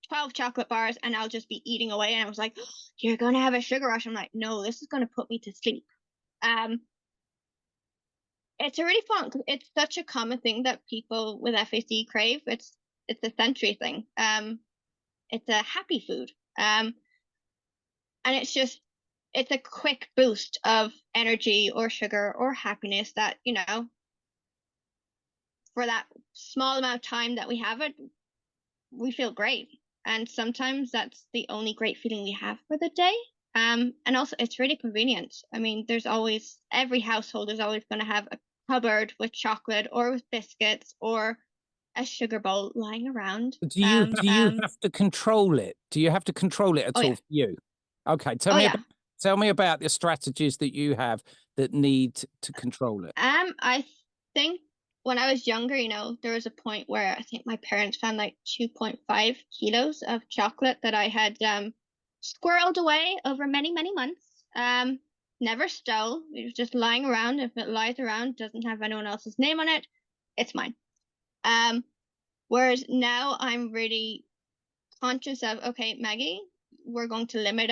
12 chocolate bars, and I'll just be eating away. And I was like, oh, you're going to have a sugar rush. I'm like, no, this is going to put me to sleep. It's a really fun, it's such a common thing that people with FASD crave. It's a sensory thing. It's a happy food. And it's a quick boost of energy or sugar or happiness that, for that small amount of time that we have it, we feel great. And sometimes that's the only great feeling we have for the day. And also it's really convenient. I mean, every household is always going to have a cupboard with chocolate or with biscuits or a sugar bowl lying around. Do you have to control it? Do you have to control it at all yeah. for you? Okay, tell me about the strategies that you have that need to control it. I think when I was younger, there was a point where I think my parents found like 2.5 kilos of chocolate that I had squirreled away over many, many months. Never stole. It was just lying around. If it lies around, doesn't have anyone else's name on it, it's mine. Whereas now I'm really conscious of, okay, Maggie, we're going to limit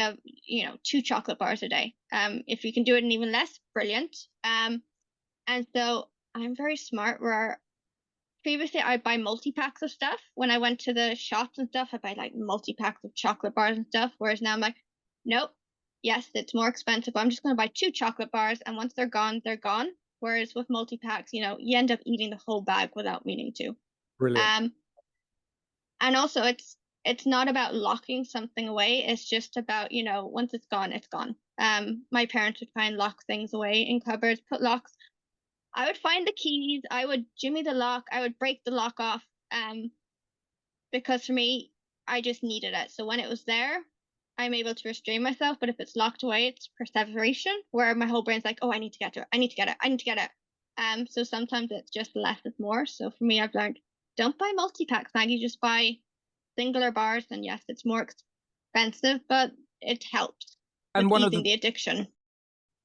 2 chocolate bars a day. If you can do it in even less, brilliant. And so I'm very smart, where previously I'd buy multi-packs of stuff. When I went to the shops and stuff, I'd buy like multi-packs of chocolate bars and stuff. Whereas now I'm like, nope, yes, it's more expensive, but I'm just going to buy 2 chocolate bars, and once they're gone, they're gone. Whereas with multi-packs, you end up eating the whole bag without meaning to. Brilliant. And also it's not about locking something away. It's just about, once it's gone, it's gone. My parents would try and lock things away in cupboards, put locks. I would find the keys, I would jimmy the lock, I would break the lock off, because for me, I just needed it. So when it was there, I'm able to restrain myself. But if it's locked away, it's perseveration, where my whole brain's like, oh, I need to get to it, I need to get it, I need to get it. So sometimes it's just less is more. So for me, I've learned, don't buy multi-packs, Maggie, just buy singular bars. And yes, it's more expensive, but it helps with And one of easing the the addiction.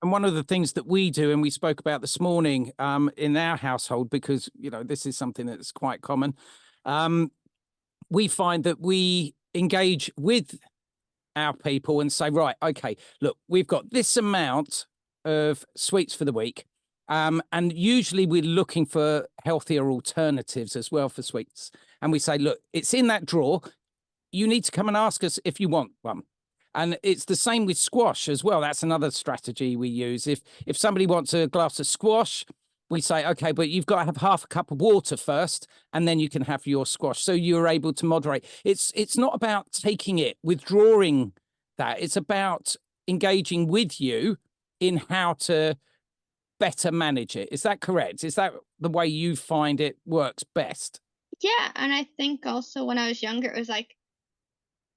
And one of the things that we do, and we spoke about this morning in our household, because, you know, this is something that's quite common. We find that we engage with our people and say, right, okay, look, we've got this amount of sweets for the week. And usually we're looking for healthier alternatives as well for sweets. And we say, look, it's in that drawer. You need to come and ask us if you want one. And it's the same with squash as well. That's another strategy we use. If somebody wants a glass of squash, we say, okay, but you've got to have half a cup of water first, and then you can have your squash. So you're able to moderate. It's not about taking it, withdrawing that. It's about engaging with you in how to better manage it. Is that correct? Is that the way you find it works best? Yeah, and I think also when I was younger, it was like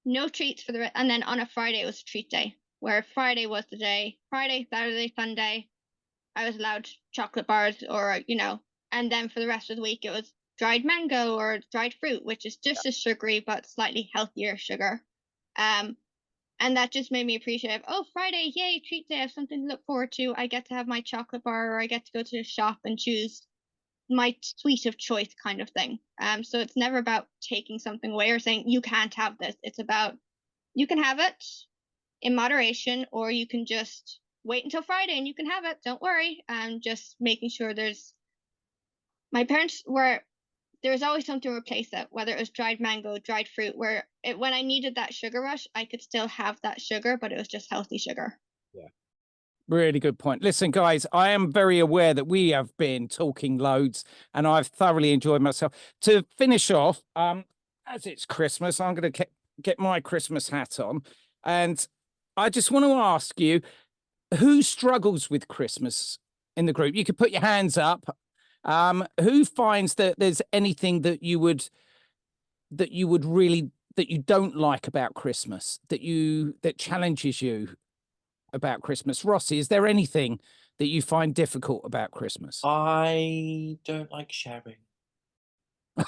no treats for the and then on a Friday it was a treat day, where Friday was the day. Friday, Saturday, Sunday, I was allowed chocolate bars, or and then for the rest of the week it was dried mango or dried fruit, which is just as sugary but slightly healthier sugar. And that just made me appreciate, oh, Friday, yay, treat day, I have something to look forward to. I get to have my chocolate bar, or I get to go to the shop and choose my sweet of choice kind of thing. So it's never about taking something away or saying you can't have this. It's about you can have it in moderation, or you can just wait until Friday and you can have it. Don't worry. Just making sure my parents were, there was always something to replace it, whether it was dried mango, dried fruit, where when I needed that sugar rush, I could still have that sugar, but it was just healthy sugar. Yeah. Really good point. Listen, guys, I am very aware that we have been talking loads and I've thoroughly enjoyed myself. To finish off, as it's Christmas, I'm going to get my Christmas hat on. And I just want to ask you, who struggles with Christmas in the group? You could put your hands up. Who finds that there's anything that you don't like about Christmas, that challenges you about Christmas? Rossi, is there anything that you find difficult about Christmas? I don't like sharing.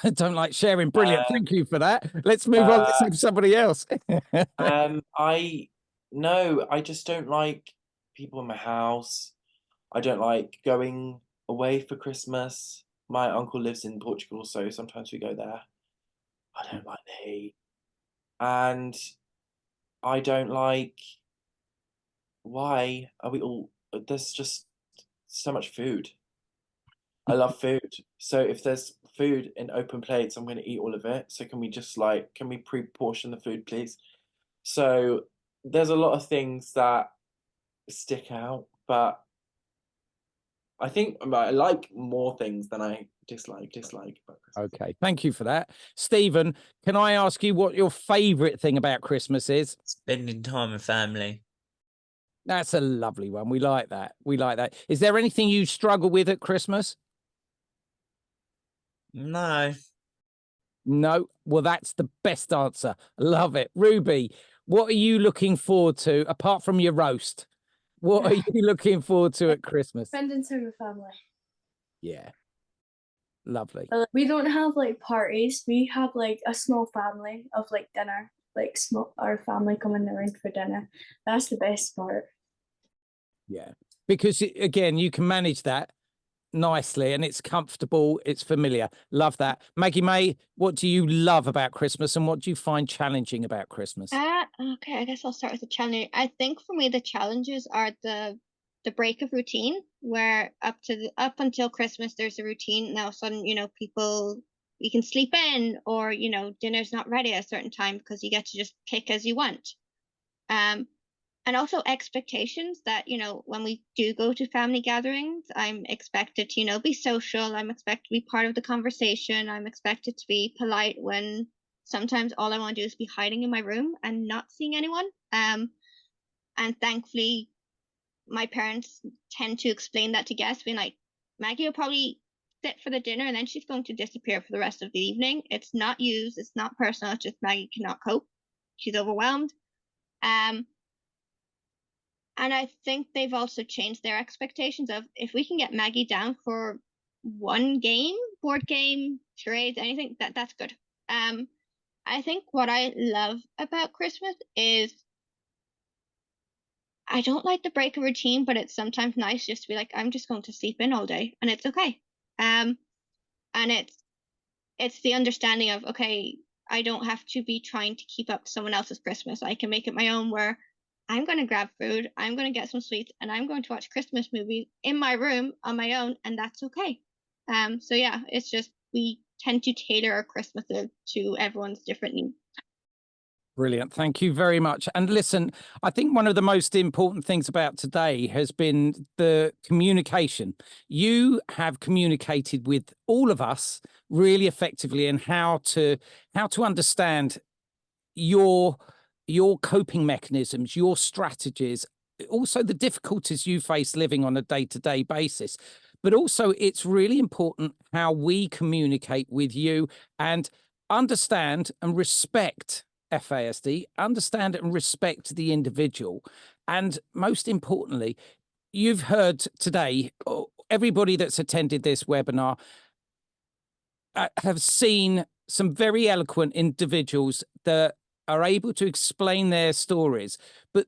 I don't like sharing. Brilliant. Thank you for that. Let's move on. Let's have somebody else. I just don't like people in my house. I don't like going away for Christmas. My uncle lives in Portugal, so sometimes we go there. I don't like the heat. And I don't like, why are we all, there's just so much food. I love food. So if there's food in open plates, I'm going to eat all of it. So can we pre-portion the food, please? So there's a lot of things that stick out, but I think I like more things than I dislike about Christmas. Okay, thank you for that. Stephen, can I ask you what your favourite thing about Christmas is? Spending time with family. That's a lovely one. We like that. We like that. Is there anything you struggle with at Christmas? No. No. Well, that's the best answer. Love it. Ruby, what are you looking forward to apart from your roast? What are you looking forward to at Christmas? Spending time with family. Yeah. Lovely. We don't have like parties. We have like a small family of like dinner, like our family coming around for dinner. That's the best part. Yeah. Because again, you can manage that nicely and it's comfortable, it's familiar. Love that. Maggie May, what do you love about Christmas and what do you find challenging about Christmas? Okay, I guess I'll start with the challenge. I think for me the challenges are the break of routine, where up until Christmas there's a routine. Now sudden, people, you can sleep in, or dinner's not ready at a certain time because you get to just pick as you want. And also expectations that, when we do go to family gatherings, I'm expected to, be social. I'm expected to be part of the conversation. I'm expected to be polite when sometimes all I want to do is be hiding in my room and not seeing anyone. And thankfully, my parents tend to explain that to guests, being like, Maggie will probably sit for the dinner and then she's going to disappear for the rest of the evening. It's not used. It's not personal. It's just Maggie cannot cope. She's overwhelmed. And I think they've also changed their expectations of, if we can get Maggie down for one game, board game, charades, anything, that's good. I think what I love about Christmas is I don't like to break a routine, but it's sometimes nice just to be like, I'm just going to sleep in all day, and it's okay. And it's the understanding of, okay, I don't have to be trying to keep up to someone else's Christmas. I can make it my own, where I'm going to grab food, I'm going to get some sweets, and I'm going to watch Christmas movies in my room on my own, and that's okay. So yeah, it's just we tend to tailor our Christmases to everyone's different needs. Brilliant. Thank you very much. And listen, I think one of the most important things about today has been the communication. You have communicated with all of us really effectively, and how to understand your coping mechanisms, your strategies, also the difficulties you face living on a day-to-day basis. But also, it's really important how we communicate with you and understand and respect FASD, understand and respect the individual. And most importantly, you've heard today, everybody that's attended this webinar have seen some very eloquent individuals that are able to explain their stories, but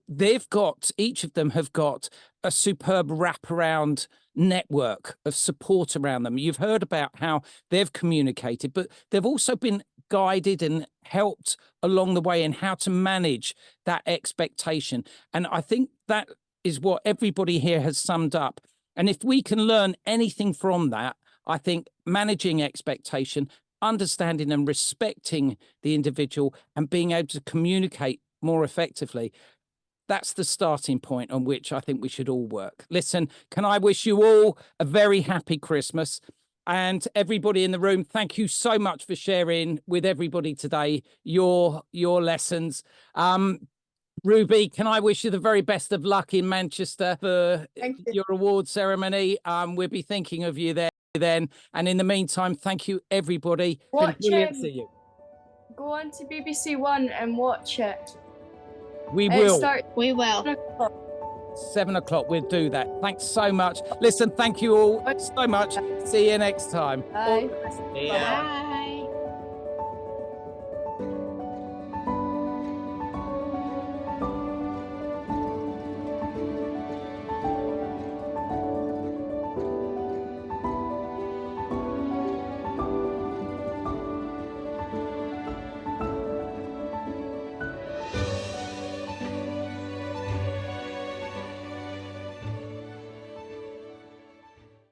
each of them have got a superb wraparound network of support around them. You've heard about how they've communicated, but they've also been guided and helped along the way in how to manage that expectation. And I think that is what everybody here has summed up. And if we can learn anything from that, I think managing expectation, understanding and respecting the individual, and being able to communicate more effectively, that's the starting point on which I think we should all work. Listen, can I wish you all a very happy Christmas? And everybody in the room, thank you so much for sharing with everybody today your lessons. Ruby, can I wish you the very best of luck in Manchester for your award ceremony? We'll be thinking of you there then. And in the meantime, thank you, everybody. Watch, Been brilliant to see you. Go on to BBC One and watch it. We will. We will. 7 o'clock, we'll do that. Thanks so much. Listen, thank you all so much. See you next time. Bye. Yeah. Bye.